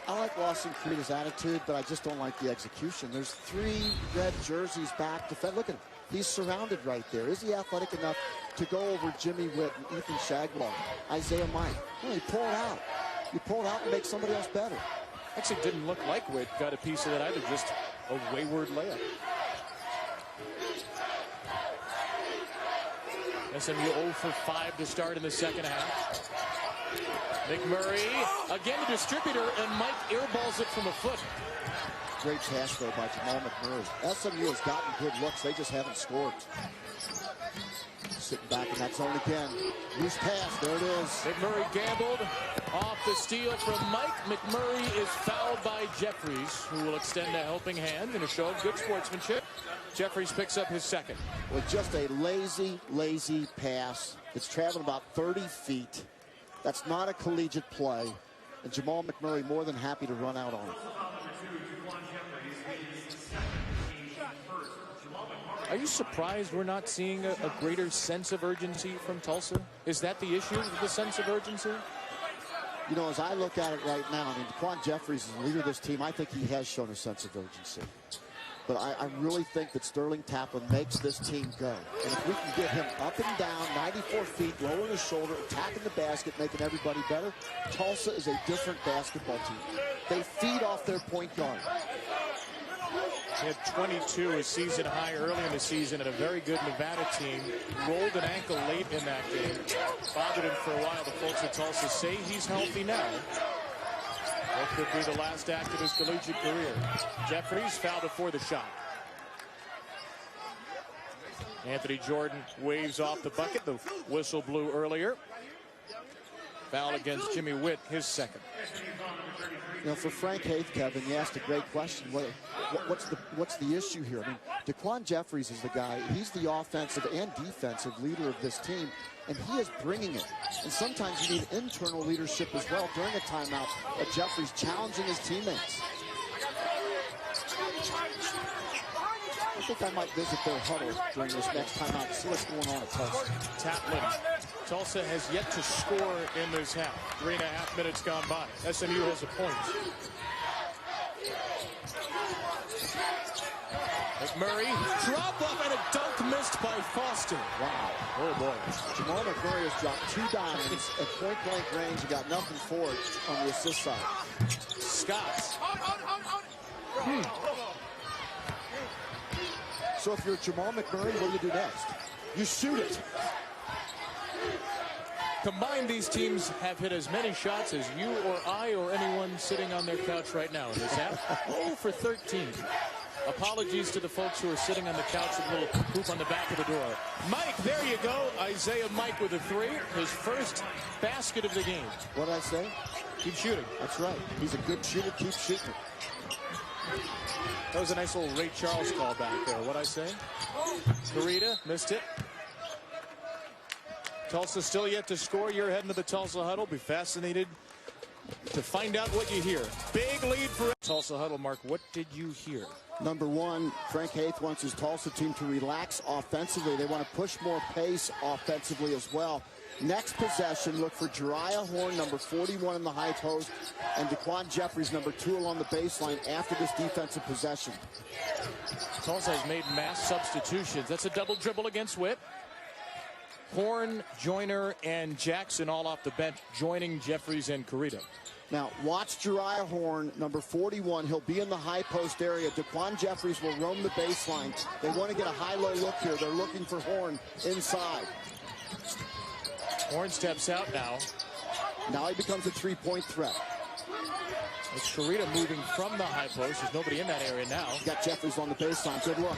I like Lawson Carita's attitude, but I just don't like the execution. There's 3 red jerseys back. Look at him. He's surrounded right there. Is he athletic enough to go over Jimmy Witt and Ethan Shagwell? Isaiah Mike. No, he pulled it out. You pull it out and make somebody else better. Actually, it didn't look like Witt got a piece of that either. Just a wayward layup. SMU 0 for 5 to start in the second half. McMurray, again the distributor, and Mike airballs it from a foot. great pass there by Jamal McMurray. SMU has gotten good looks. They just haven't scored. Sitting back in that zone again. Loose pass. There it is. McMurray gambled off the steal from Mike. McMurray is fouled by Jeffries, who will extend a helping hand in a show of good sportsmanship. Jeffries picks up his second. With just a lazy pass. It's traveling about 30 feet. That's not a collegiate play. And Jamal McMurray more than happy to run out on it. Are you surprised we're not seeing a greater sense of urgency from Tulsa? Is that the issue, the sense of urgency? You know, as I look at it right now, I mean, Daquan Jeffries is the leader of this team. I think he has shown a sense of urgency. But I really think that Sterling Taplin makes this team go. And if we can get him up and down, 94 feet, lowering his shoulder, attacking the basket, making everybody better, Tulsa is a different basketball team. They feed off their point guard. He had 22, his season high early in the season, and a very good Nevada team. Rolled an ankle late in that game. Bothered him for a while. The folks at Tulsa say he's healthy now. What could be the last act of his collegiate career? Jeffries fouled before the shot. Anthony Jordan waves off the bucket. The whistle blew earlier. Foul against Jimmy Witt, his second. You know, for Frank Haith, Kevin, you asked a great question. What's the issue here? I mean, Daquan Jeffries is the guy. He's the offensive and defensive leader of this team, and he is bringing it. And sometimes you need internal leadership as well during a timeout. Jeffries challenging his teammates. I think I might visit their huddle during this next timeout to see what's going on at Tulsa. Taplin. Tulsa has yet to score in this half. 3.5 minutes gone by. SMU has a point. McMurray, drop up and a dunk missed by Foster. Wow. Oh, boy. Jamal McMurray has dropped 2 diamonds at point-blank range. He got nothing for it on the assist side. Scott. So if you're Jamal McMurray, what do you do next? You shoot it. Combined, these teams have hit as many shots as you or I or anyone sitting on their couch right now in this half. 0 for 13. Apologies to the folks who are sitting on the couch with a little hoop on the back of the door. Mike, there you go. Isaiah Mike with a 3. His first basket of the game. What did I say? Keep shooting. That's right. He's a good shooter. Keep shooting. That was a nice little Ray Charles call back there. What'd I say? Karita missed it. Tulsa still yet to score. You're heading to the Tulsa huddle. Be fascinated to find out what you hear. Big lead for Tulsa huddle. Mark, what did you hear? Number one, Frank Haith wants his Tulsa team to relax offensively. They want to push more pace offensively as well. Next possession, look for Jariah Horn, number 41 in the high post, and Daquan Jeffries, number 2 along the baseline after this defensive possession. Tulsa has made mass substitutions. That's a double dribble against Witt. Horn, Joyner, and Jackson all off the bench, joining Jeffries and Karita. Now, watch Jariah Horn, number 41. He'll be in the high post area. Daquan Jeffries will roam the baseline. They want to get a high-low look here. They're looking for Horn inside. Horn steps out now. Now he becomes a three-point threat. It's Karita moving from the high post. There's nobody in that area now. Got Jeffries on the baseline. Good look.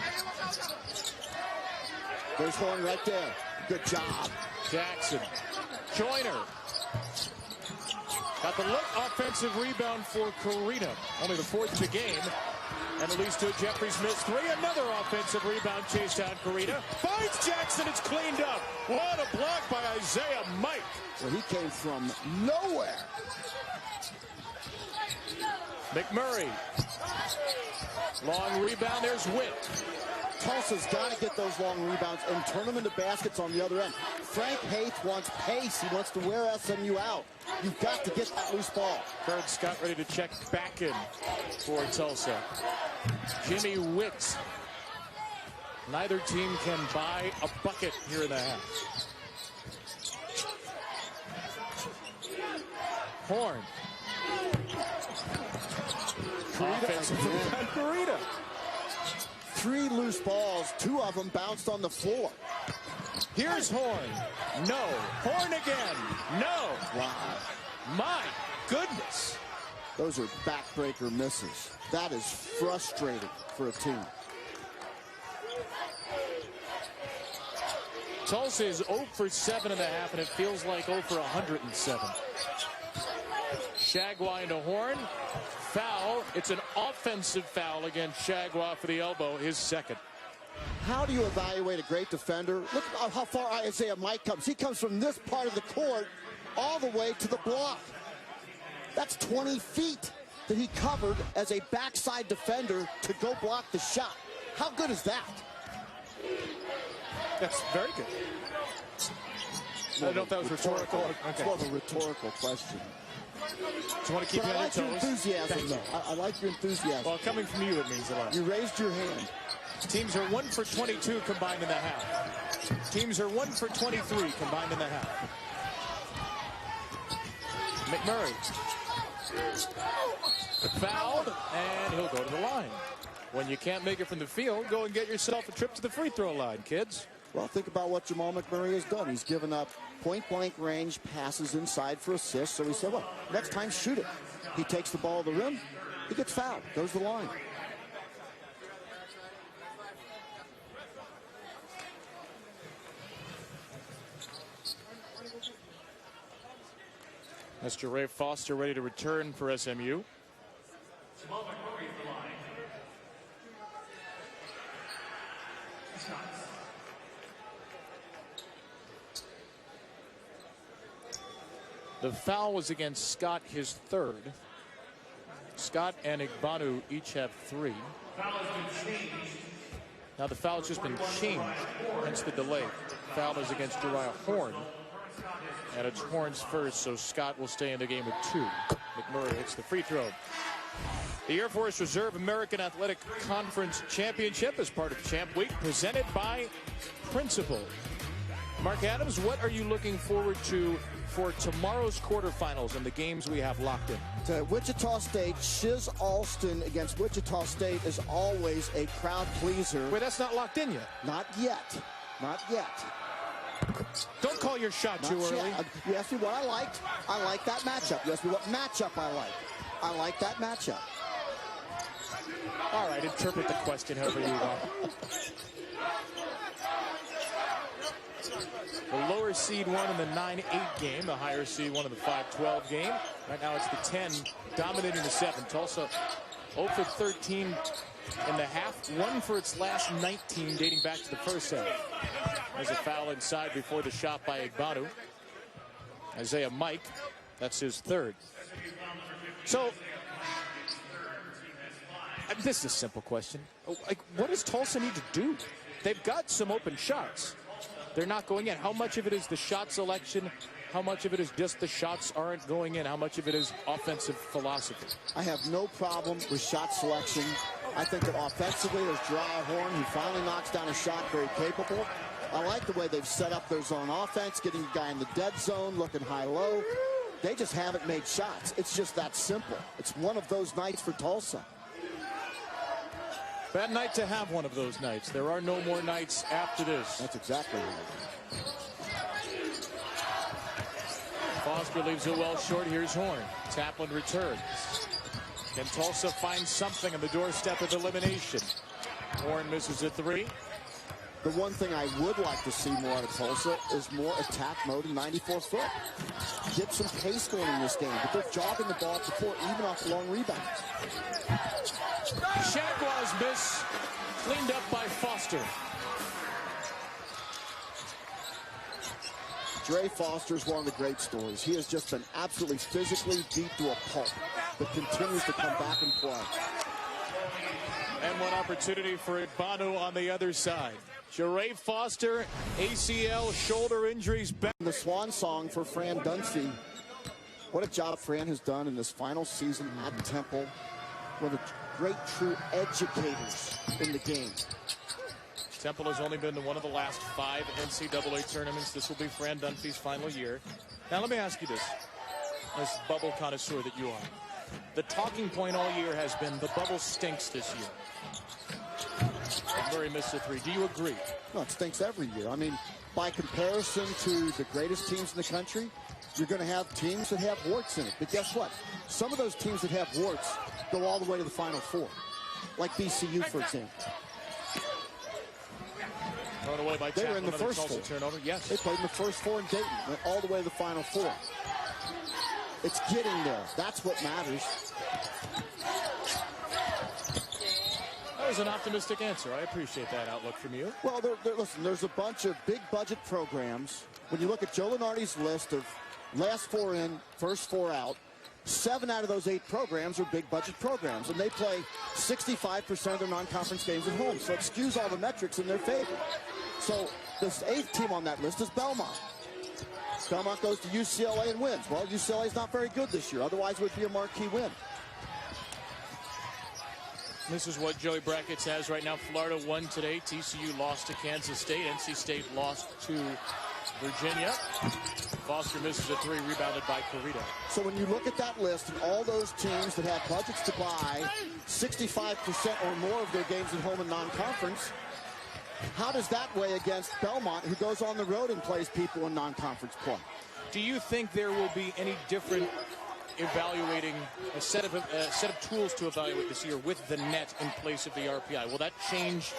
There's Horn right there. Good job. Jackson. Joyner. Got the look. Offensive rebound for Karita. Only the 4th of the game. And at least 2. Jeffries missed 3. Another offensive rebound chased down Karita. Finds Jackson. It's cleaned up. What a block by Isaiah Mike. Well, he came from nowhere. McMurray. Long rebound. There's Witt. Tulsa's got to get those long rebounds and turn them into baskets on the other end. Frank Haith wants pace. He wants to wear SMU out. You've got to get that loose ball. Kurt Scott ready to check back in for Tulsa. Jimmy Witt. Neither team can buy a bucket here in the half. Horn. Offensive rebound, Karita. 3 loose balls, 2 of them bounced on the floor. Here's Horn. No. Horn again. No. Wow. My goodness. Those are backbreaker misses. That is frustrating for a team. Tulsa is 0 for 7.5, and it feels like 0 for 107. Shagwa into Horn. Foul. It's an offensive foul against Shagwa for the elbow, his second. How do you evaluate a great defender? Look how far Isaiah Mike comes. He comes from this part of the court all the way to the block. That's 20 feet that he covered as a backside defender to go block the shot. How good is that? That's very good. I don't know if that was rhetorical. Okay. It's more of a rhetorical question. Just want to keep you I on your like your toes. enthusiasm, though. I like your enthusiasm. Well, coming from you, it means a lot. You raised your hand. Teams are 1 for 22 combined in the half. Teams are 1 for 23 combined in the half. McMurray. Fouled, and he'll go to the line. When you can't make it from the field, go and get yourself a trip to the free throw line, kids. Well, think about what Jamal McMurray has done. He's given up point-blank range passes inside for assists. So he said, well, next time shoot it. He takes the ball to the rim. He gets fouled. Goes to the line. That's Ray Foster ready to return for SMU. The foul was against Scott, his third. Scott and Igbanu each have 3. Now the foul has just been changed, hence the delay. Foul is against Uriah Horn. And it's Horn's first, so Scott will stay in the game with 2. McMurray hits the free throw. The Air Force Reserve American Athletic Conference Championship is part of Champ Week, presented by Principal. Mark Adams, what are you looking forward to for tomorrow's quarterfinals and the games we have locked in? To Wichita State, Shiz Alston against Wichita State is always a crowd pleaser. Wait, that's not locked in yet. Not yet. Not yet. Don't call your shot too early. You asked me what I liked. I like that matchup. You asked me what matchup I like. I like that matchup. All right, interpret the question however you want. The lower seed won in the 9-8 game. The higher seed won in the 5-12 game. Right now it's the 10 dominating the 7. Tulsa 0 for 13 in the half. 1 for its last 19 dating back to the first half. There's a foul inside before the shot by Igbanu. Isaiah Mike, that's his third. So, this is a simple question. Like, what does Tulsa need to do? They've got some open shots. They're not going in. How much of it is the shot selection? How much of it is just the shots aren't going in? How much of it is offensive philosophy? I have no problem with shot selection. I think that offensively, there's Uriah Horn, who finally knocks down a shot, very capable. I like the way they've set up their zone offense, getting the guy in the dead zone, looking high-low. They just haven't made shots. It's just that simple. It's one of those nights for Tulsa. Bad night to have one of those nights. There are no more nights after this. That's exactly right. Foster leaves it well short. Here's Horn. Taplin returns. Can Tulsa find something on the doorstep of elimination? Horn misses a 3. The one thing I would like to see more out of Tulsa is more attack mode in 94 foot. Get some pace going in this game, but they're jogging the ball before, even off long rebounds. Shagwell's miss cleaned up by Foster. Dre Foster is one of the great stories. He has just been absolutely physically beat to a pulp, but continues to come back and play. And one opportunity for Igbanu on the other side. Jere Foster, ACL, shoulder injuries back. The swan song for Fran Dunphy. What a job Fran has done in this final season at Temple. One of the great true educators in the game. Temple has only been to one of the last 5 NCAA tournaments. This will be Fran Dunphy's final year. Now let me ask you this, as bubble connoisseur that you are. The talking point all year has been the bubble stinks this year. Murray missed a 3. Do you agree? No, it stinks every year. I mean, by comparison to the greatest teams in the country, You're going to have teams that have warts in it. But guess what? Some of those teams that have warts go all the way to the Final Four. Like BCU, for example. Thrown away by they were in the first Tulsa four. Turnover. Yes. They played in the first four in Dayton. Went all the way to the Final Four. It's getting there. That's what matters. That was an optimistic answer. I appreciate that outlook from you. Well, listen, there's a bunch of big budget programs. When you look at Joe Lunardi's list of last four in, first four out, 7 out of those 8 programs are big budget programs, and they play 65% of their non-conference games at home. So it skews all the metrics in their favor. So this 8th team on that list is Belmont. Belmont goes to UCLA and wins. Well, UCLA's not very good this year. Otherwise, it would be a marquee win. This is what Joey Brackets has right now. Florida won today. TCU lost to Kansas State. NC State lost to Virginia. Foster misses a 3, rebounded by Corrida. So when you look at that list and all those teams that have budgets to buy 65% or more of their games at home in non-conference, how does that weigh against Belmont, who goes on the road and plays people in non-conference play? Do you think there will be any different evaluating a set of tools to evaluate this year with the net in place of the RPI? Will that change,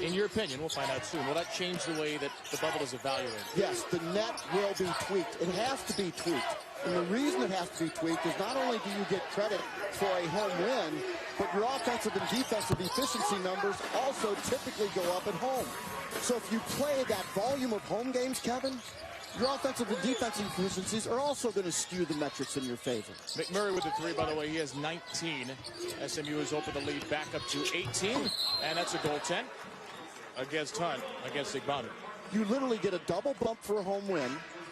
in your opinion, we'll find out soon, will that change the way that the bubble is evaluated? Yes, the net will be tweaked. It has to be tweaked. And the reason it has to be tweaked is not only do you get credit for a home win, but your offensive and defensive efficiency numbers also typically go up at home. So if you play that volume of home games, Kevin, your offensive and defensive efficiencies are also going to skew the metrics in your favor. McMurray with the 3, by the way. He has 19. SMU has opened the lead back up to 18. And that's a goaltend against Hunt, against Igbanu. You literally get a double bump for a home win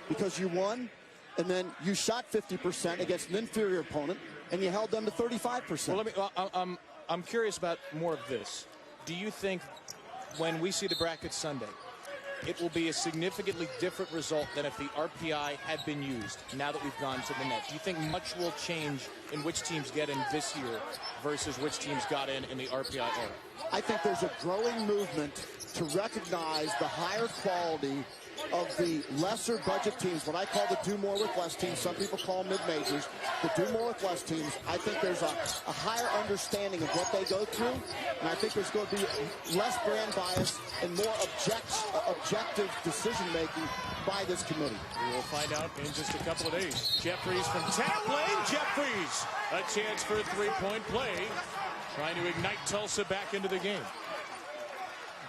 because you won, and then you shot 50% against an inferior opponent, and you held them to 35%. Well, I'm curious about more of this. Do you think when we see the bracket Sunday, it will be a significantly different result than if the RPI had been used now that we've gone to the net? Do you think much will change in which teams get in this year versus which teams got in the RPI era? I think there's a growing movement to recognize the higher quality of the lesser budget teams, what I call the do more with less teams. Some people call them mid-majors. The do more with less teams, I think there's a higher understanding of what they go through, and I think there's going to be less brand bias and more objective decision-making by this committee. We will find out in just a couple of days. Jeffries from tap lane. Jeffries, a chance for a 3-point play, trying to ignite Tulsa back into the game.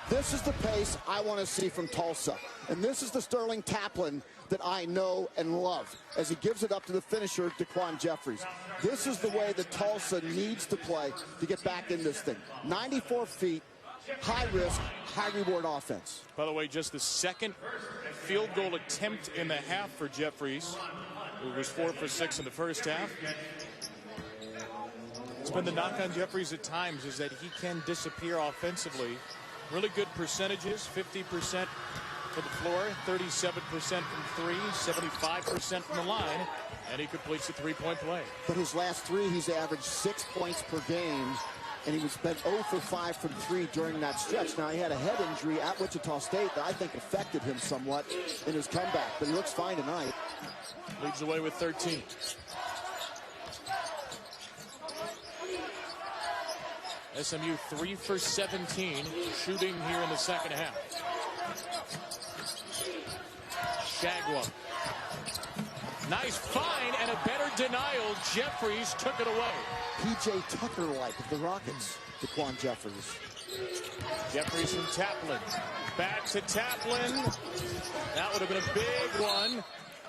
This is the pace I want to see from Tulsa. And this is the Sterling Taplin that I know and love as he gives it up to the finisher, Daquan Jeffries. This is the way that Tulsa needs to play to get back in this thing. 94 feet, high risk, high reward offense. By the way, just the second field goal attempt in the half for Jeffries, who was 4 for 6 in the first half. It's been the knock on Jeffries at times is that he can disappear offensively. Really good percentages, 50% for the floor, 37% from 3, 75% from the line, and he completes a 3-point play. But his last 3, he's averaged 6 points per game, and he was been 0 for 5 from 3 during that stretch. Now, he had a head injury at Wichita State that I think affected him somewhat in his comeback, but he looks fine tonight. Leads away with 13. SMU 3 for 17 shooting here in the second half. Shagwell. Nice find and a better denial. Jeffries took it away. P.J. Tucker-like of the Rockets, Daquan Jeffries. Jeffries from Taplin. Back to Taplin. That would have been a big one.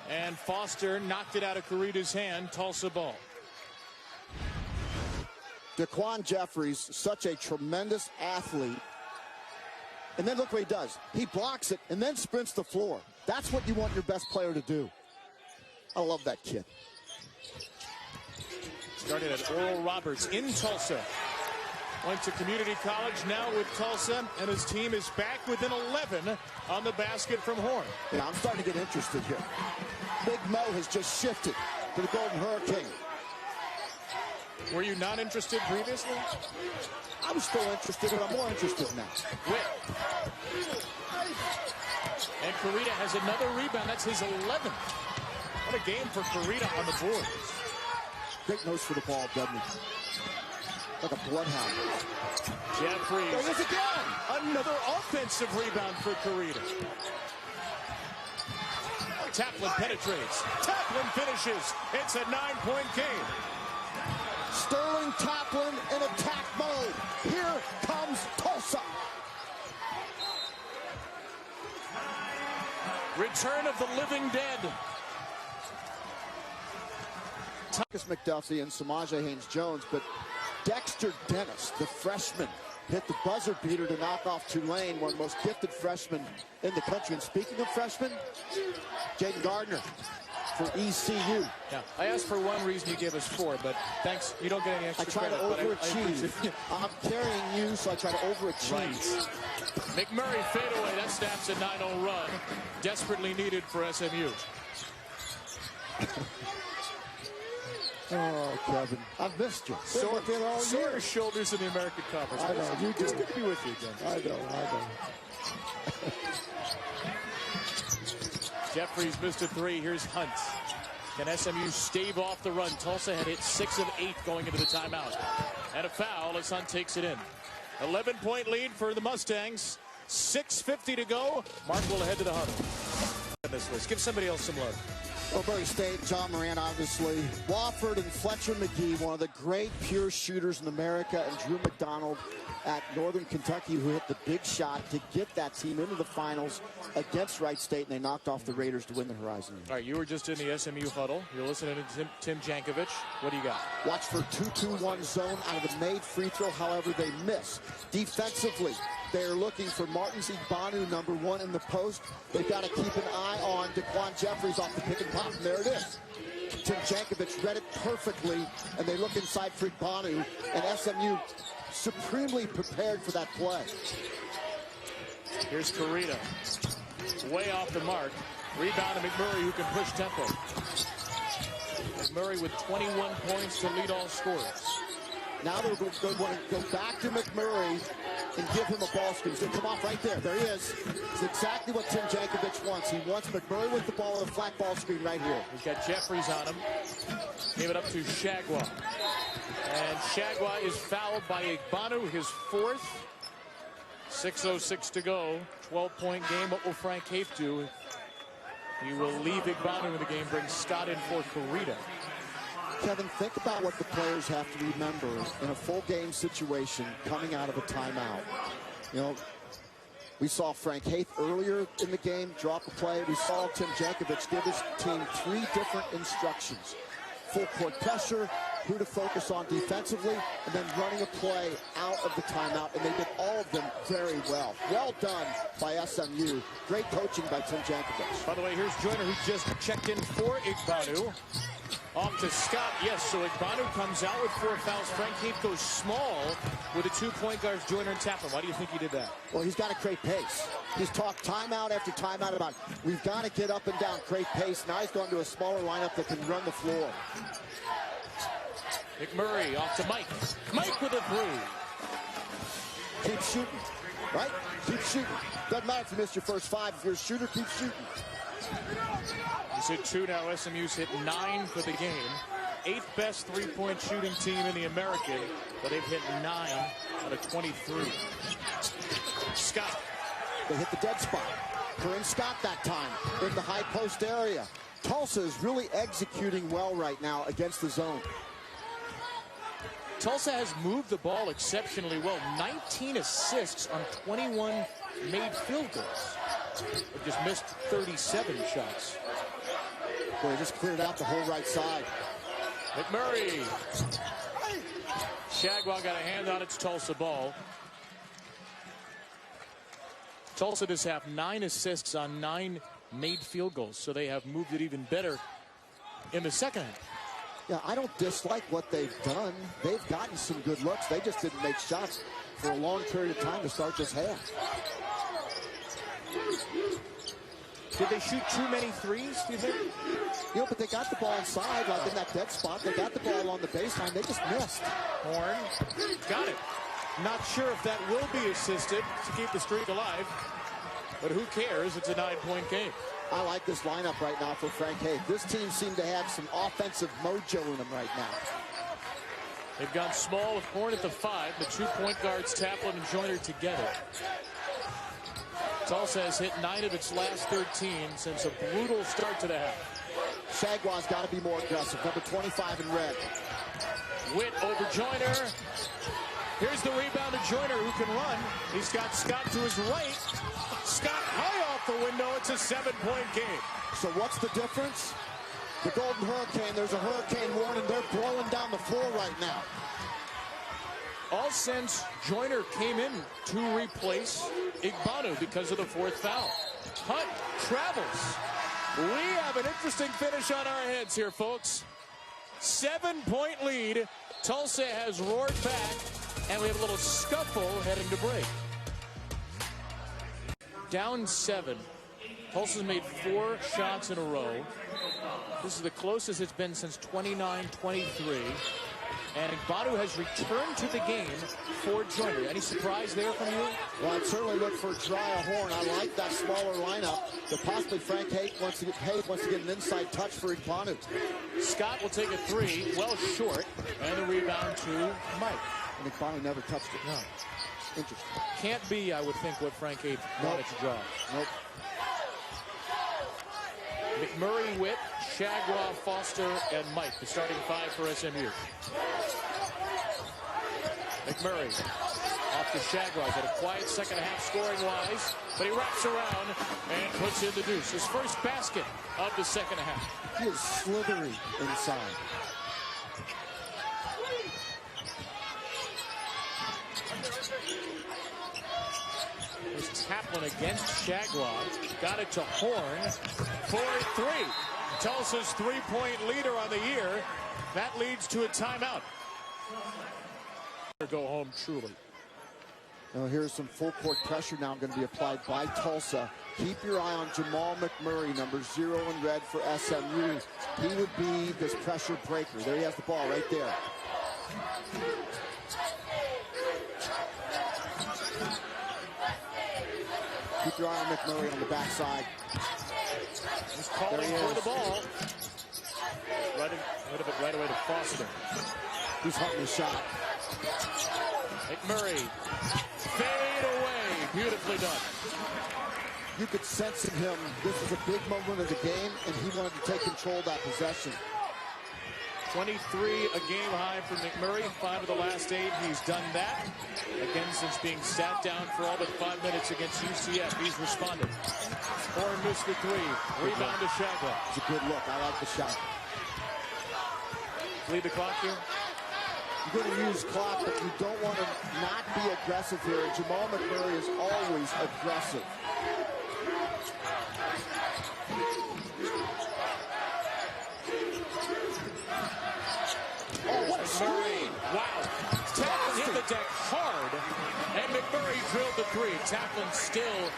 And Foster knocked it out of Corrida's hand. Tulsa ball. Daquan Jeffries, such a tremendous athlete. And then look what he does. He blocks it and then sprints the floor. That's what you want your best player to do. I love that kid. Started at Oral Roberts in Tulsa. Went to community college, now with Tulsa, and his team is back within 11 on the basket from Horn. Yeah, I'm starting to get interested here. Big Mo has just shifted to the Golden Hurricane. Were you not interested previously? I was still interested, but I'm more interested now. And Corrida has another rebound. That's his 11th. What a game for Corita on the board. Great nose for the ball, doesn't he? Like a bloodhound. Jeffries. There it is again. Another offensive rebound for Corita. Taplin penetrates. Taplin finishes. It's a 9-point game. Sterling Taplin in attack mode. Here comes Tulsa. Return of the living dead. Marcus McDuffie and Samaje Haynes-Jones, but Dexter Dennis, the freshman, hit the buzzer beater to knock off Tulane, one of the most gifted freshmen in the country. And speaking of freshmen, Jaden Gardner for ECU. Yeah, I asked for one reason, you gave us 4, but thanks. You don't get any extra I try credit. to overachieve. I'm carrying you, so I try to overachieve. Right. McMurray fadeaway. That snaps a 9-0 run. Desperately needed for SMU. Oh, Kevin, I've missed you. Sore shoulders in the American Conference. I know, you do. It's good to be with you again. I know. Jeffries missed a 3. Here's Hunt. Can SMU stave off the run? Tulsa had hit 6 of 8 going into the timeout. And a foul as Hunt takes it in. 11-point lead for the Mustangs. 6:50 to go. Mark will head to the huddle. This list. Give somebody else some love. Murray State, John Moran, obviously. Wofford and Fletcher McGee, one of the great pure shooters in America, and Drew McDonald at Northern Kentucky, who hit the big shot to get that team into the finals against Wright State, and they knocked off the Raiders to win the Horizon. All right, you were just in the SMU huddle. You're listening to Tim Jankovic. What do you got? Watch for 2-2-1 zone out of the made free throw. However, they miss. Defensively, they're looking for Martins Igbanu, number 1 in the post. They've got to keep an eye on Daquan Jeffries off the pick and pop, and there it is. Tim Jankovic read it perfectly, and they look inside for Igbanu, and SMU supremely prepared for that play. Here's Corita. Way off the mark. Rebound to McMurray, who can push tempo. McMurray with 21 points to lead all scorers. Now they're going to want to go back to McMurray and give him a ball screen. He's going to come off right there. There he is. It's exactly what Tim Jankovic wants. He wants McMurray with the ball and a flat ball screen right here. He's got Jeffries on him. Gave it up to Shagwa. And Shagwa is fouled by Igbanu, his 4th. 6:06 to go. 12-point game. What will Frank Haith do? He will leave Igbanu in the game, bring Scott in for Corita. Kevin, think about what the players have to remember in a full game situation coming out of a timeout. You know, we saw Frank Haith earlier in the game drop a play. We saw Tim Jankovic give his team 3 different instructions. Full court pressure, who to focus on defensively, and then running a play out of the timeout, and they did all of them very well. Well done by SMU. Great coaching by Tim Jankovic. By the way, here's Joyner, who just checked in for Igbanu. Off to Scott, yes, so Igbanu comes out with 4 fouls. Frank Haith goes small with the 2 point guards, Joyner and Taplin. Why do you think he did that? Well, he's got to create pace. He's talked timeout after timeout about we've got to get up and down, create pace. Now he's going to a smaller lineup that can run the floor. McMurray off to Mike. Mike with a 3. Keep shooting, right? Keep shooting. Doesn't matter if you missed your first 5. If you're a shooter, keep shooting. He's hit 2 now. SMU's hit 9 for the game. 8th best 3-point shooting team in the American, but they've hit 9 out of 23. Scott. They hit the dead spot. Corinne Scott that time in the high post area. Tulsa is really executing well right now against the zone. Tulsa has moved the ball exceptionally well. 19 assists on 21 made field goals. They just missed 37 shots. Boy, just cleared out the whole right side. McMurray. Shagwa got a hand on its Tulsa ball. Tulsa does have 9 assists on 9 made field goals, so they have moved it even better in the second half. Yeah, I don't dislike what they've done. They've gotten some good looks. They just didn't make shots for a long period of time to start this half. Did they shoot too many threes, do you think? You know, but they got the ball inside, like in that dead spot. They got the ball on the baseline. They just missed. Horn got it. Not sure if that will be assisted to keep the streak alive. But who cares? It's a 9-point game. I like this lineup right now for Frank Haith. This team seemed to have some offensive mojo in them right now. They've gone small with Horn at the 5. The 2 point guards, Taplin and Joyner, together. Tulsa has hit 9 of its last 13 since a brutal start to the half. Shagwau's got to be more aggressive. Number 25 in red. Witt over Joyner. Here's the rebound to Joyner, who can run. He's got Scott to his right. Scott high off the window. It's a 7-point game. So what's the difference? The Golden Hurricane, there's a hurricane warning. They're blowing down the floor right now. All since Joyner came in to replace Igbanu because of the 4th foul. Hunt travels. We have an interesting finish on our hands here, folks. 7-point lead. Tulsa has roared back, and we have a little scuffle heading to break. Down 7. Tulsa's made 4 shots in a row. This is the closest it's been since 29-23. And Igbanu has returned to the game for Joyner. Any surprise there from you? Well, I'd certainly look for Drya Horn. I like that smaller lineup. But possibly Frank Haith wants to get an inside touch for Igbanu. Scott will take a 3, well short, and the rebound to Mike. And Igbanu never touched it. No. Interesting. Can't be, I would think, what Frank Haith wanted to draw. Nope. McMurray, Witt, Shagwa, Foster, and Mike, the starting 5 for SMU. McMurray off to Shagwa. He's had a quiet second half scoring-wise, but he wraps around and puts in the deuce. His first basket of the second half. He is slithery inside. Here's Taplin against Shagwa. Got it to Horn for 3. Tulsa's 3-point leader on the year. That leads to a timeout. Go home truly. Now here's some full court pressure now going to be applied by Tulsa. Keep your eye on Jamal McMurray, number 0 in red for SMU. He would be this pressure breaker. There he has the ball right there. Keep your eye on McMurray on the backside. He's calling for the ball. Right away to Foster. He's hunting the shot. McMurray. Fade away. Beautifully done. You could sense in him this was a big moment of the game, and he wanted to take control of that possession. 23 a game high for McMurray. 5 of the last 8. He's done that. Again, since being sat down for all but 5 minutes against UCF, he's responded. Horn missed the 3. Rebound to Shagwa. It's a good look. I like the shot. Lead the clock here. You're going to use clock, but you don't want to not be aggressive here. And Jamal McMurray is always aggressive. Oh, what a screen! Wow. Taplin hit the deck hard, and McMurray drilled the 3. Taplin still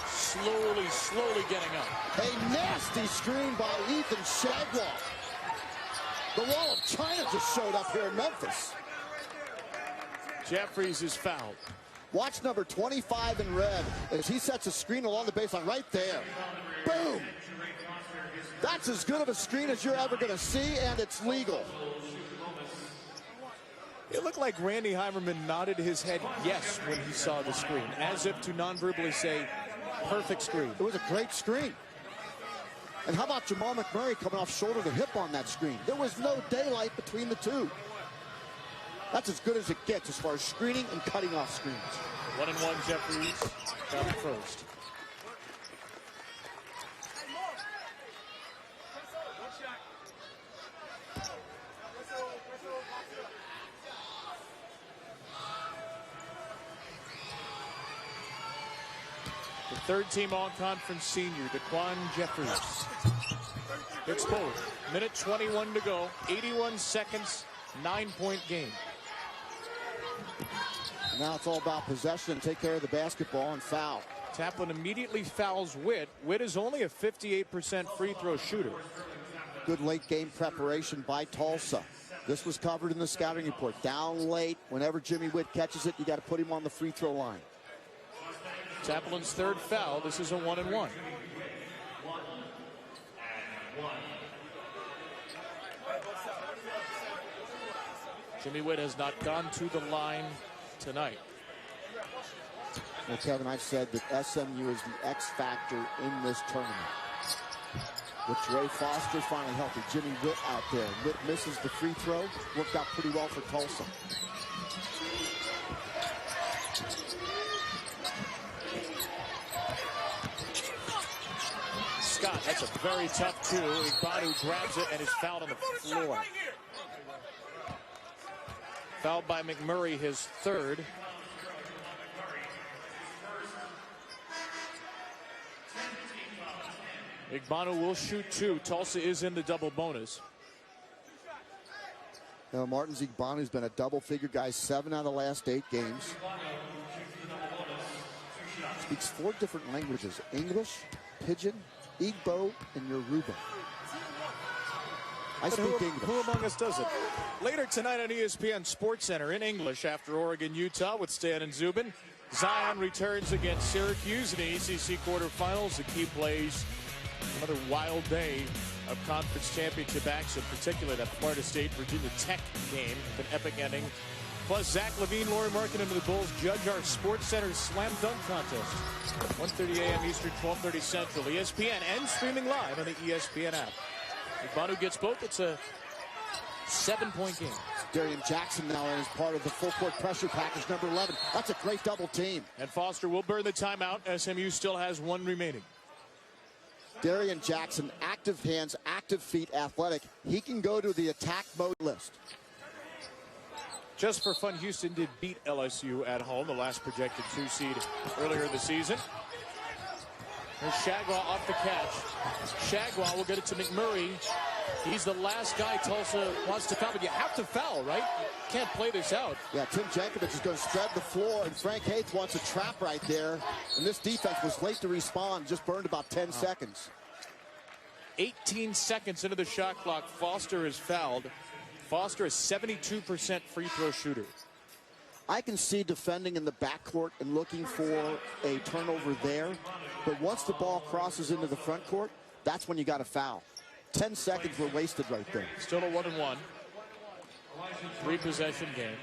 slowly getting up. A nasty screen by Ethan Shagwa. The wall of China just showed up here in Memphis. Jeffries is fouled. Watch number 25 in red as he sets a screen along the baseline right there. Boom! That's as good of a screen as you're ever going to see, and it's legal. It looked like Randy Heimerman nodded his head yes when he saw the screen, as if to non-verbally say, perfect screen. It was a great screen. And how about Jamal McMurray coming off shoulder to hip on that screen? There was no daylight between the two. That's as good as it gets as far as screening and cutting off screens. 1-1 Jeffries got the first. The third-team all-conference senior, Daquan Jeffries. It's both. Minute 21 to go. 81 seconds. 9-point game. Now it's all about possession and take care of the basketball and foul. Taplin immediately fouls Witt. Witt is only a 58% free throw shooter. Good late game preparation by Tulsa. This was covered in the scouting report. Down late, whenever Jimmy Witt catches it, you got to put him on the free throw line. Taplin's third foul. This is a 1-and-1. Jimmy Witt has not gone to the line tonight. Well, Kevin, I've said that SMU is the X factor in this tournament. With Dre Foster finally healthy, Jimmy Witt out there. Witt misses the free throw. Worked out pretty well for Tulsa. Scott, that's a very tough two. Igbanu grabs it and is fouled on the floor. Fouled by McMurray, his third. Igbanu will shoot two. Tulsa is in the double bonus. Now, Martin Igbanu's been a double-figure guy 7 out of the last 8 games. Speaks 4 different languages: English, Pidgin, Igbo, and Yoruba. I speak English. Who among us doesn't? Later tonight on ESPN SportsCenter in English after Oregon-Utah with Stan and Zubin. Zion returns against Syracuse in the ACC quarterfinals. The key plays another wild day of conference championship action, particularly that Florida State-Virginia Tech game, an epic ending. Plus, Zach Levine, Laurie Markin, and the Bulls judge our SportsCenter Slam Dunk Contest. 1:30 a.m. Eastern, 12:30 Central. ESPN and streaming live on the ESPN app. Igbanu gets both. It's a 7-point game. Darian Jackson now is part of the full-court pressure package, number 11. That's a great double team. And Foster will burn the timeout. SMU still has 1 remaining. Darian Jackson, active hands, active feet, athletic. He can go to the attack mode list. Just for fun, Houston did beat LSU at home, the last projected 2 seed earlier in the season. Here's Shagwa off the catch. Shagwa will get it to McMurray. He's the last guy Tulsa wants to foul, but you have to foul, right? You can't play this out. Yeah, Tim Jankovic is going to spread the floor, and Frank Haith wants a trap right there. And this defense was late to respond, just burned about 10 seconds. 18 seconds into the shot clock, Foster is fouled. Foster is 72% free throw shooter. I can see defending in the backcourt and looking for a turnover there. But once the ball crosses into the front court, that's when you got to foul. 10 seconds were wasted right there. Still a 1-and-1. 3-possession game.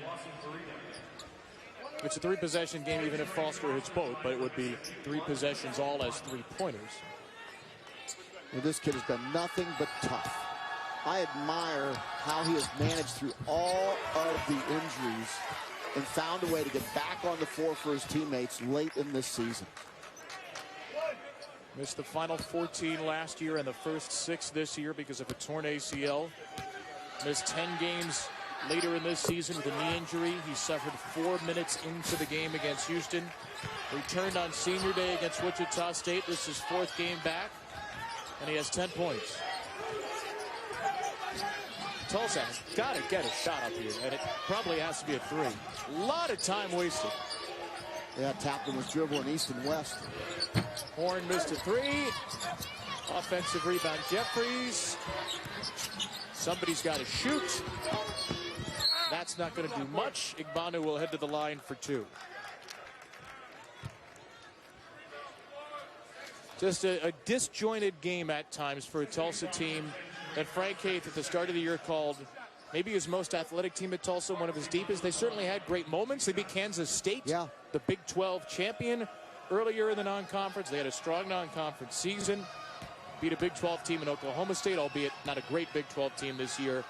It's a 3-possession game even if Foster hits both, but it would be 3 possessions all as 3-pointers. Well, this kid has been nothing but tough. I admire how he has managed through all of the injuries and found a way to get back on the floor for his teammates late in this season. Missed the final 14 last year and the first 6 this year because of a torn ACL. Missed 10 games later in this season with a knee injury. He suffered 4 minutes into the game against Houston. Returned on senior day against Wichita State. This is his 4th game back, and he has 10 points. Tulsa has got to get a shot up here, and it probably has to be a 3. A lot of time wasted. Yeah, Taplin was dribbling east and west. Horn missed a 3. Offensive rebound, Jeffries. Somebody's got to shoot. That's not going to do much. Igbanu will head to the line for 2. Just a disjointed game at times for a Tulsa team that Frank Haith at the start of the year called maybe his most athletic team at Tulsa, one of his deepest. They certainly had great moments. They beat Kansas State, the Big 12 champion, earlier in the non-conference. They had a strong non-conference season. Beat a Big 12 team in Oklahoma State, albeit not a great Big 12 team this year.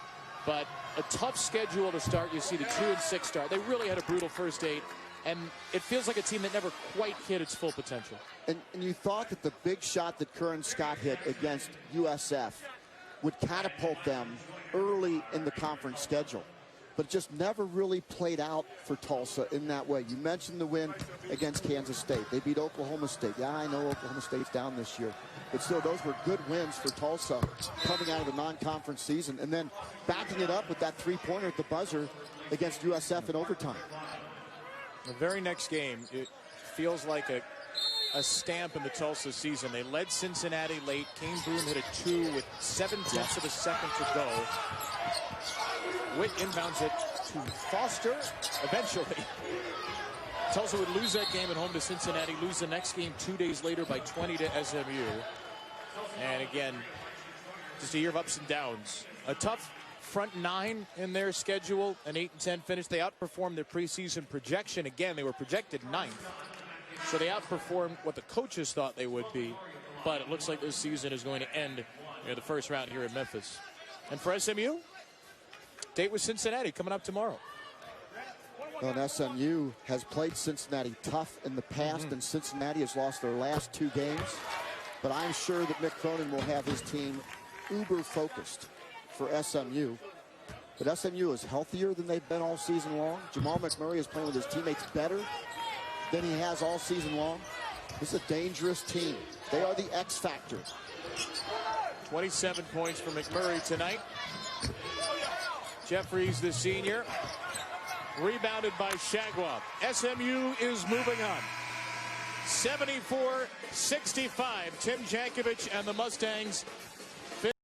But a tough schedule to start. You see the 2-6 start. They really had a brutal first 8. And it feels like a team that never quite hit its full potential. And you thought that the big shot that Curran Scott hit against USF would catapult them early in the conference schedule. But it just never really played out for Tulsa in that way. You mentioned the win against Kansas State. They beat Oklahoma State. Yeah, I know Oklahoma State's down this year. But still, those were good wins for Tulsa coming out of the non-conference season. And then backing it up with that 3-pointer at the buzzer against USF in overtime. The very next game, it feels like a stamp in the Tulsa season. They led Cincinnati late. Kane Broom hit a 2 with 7/10 of a second to go. Witt inbounds it to Foster. Eventually, Tulsa would lose that game at home to Cincinnati, lose the next game 2 days later by 20 to SMU. And again, just a year of ups and downs. A tough front nine in their schedule, an 8-10 finish. They outperformed their preseason projection. Again, they were projected 9th. So they outperformed what the coaches thought they would be. But it looks like this season is going to end the first round here in Memphis. And for SMU, date with Cincinnati coming up tomorrow. Well, and SMU has played Cincinnati tough in the past, and Cincinnati has lost their last 2 games. But I'm sure that Mick Cronin will have his team uber focused for SMU. But SMU is healthier than they've been all season long. Jamal McMurray is playing with his teammates better than he has all season long. This is a dangerous team. They are the X factor. 27 points for McMurray tonight. Jeffries, the senior, rebounded by Shagwab. SMU is moving on. 74-65. Tim Jankovic and the Mustangs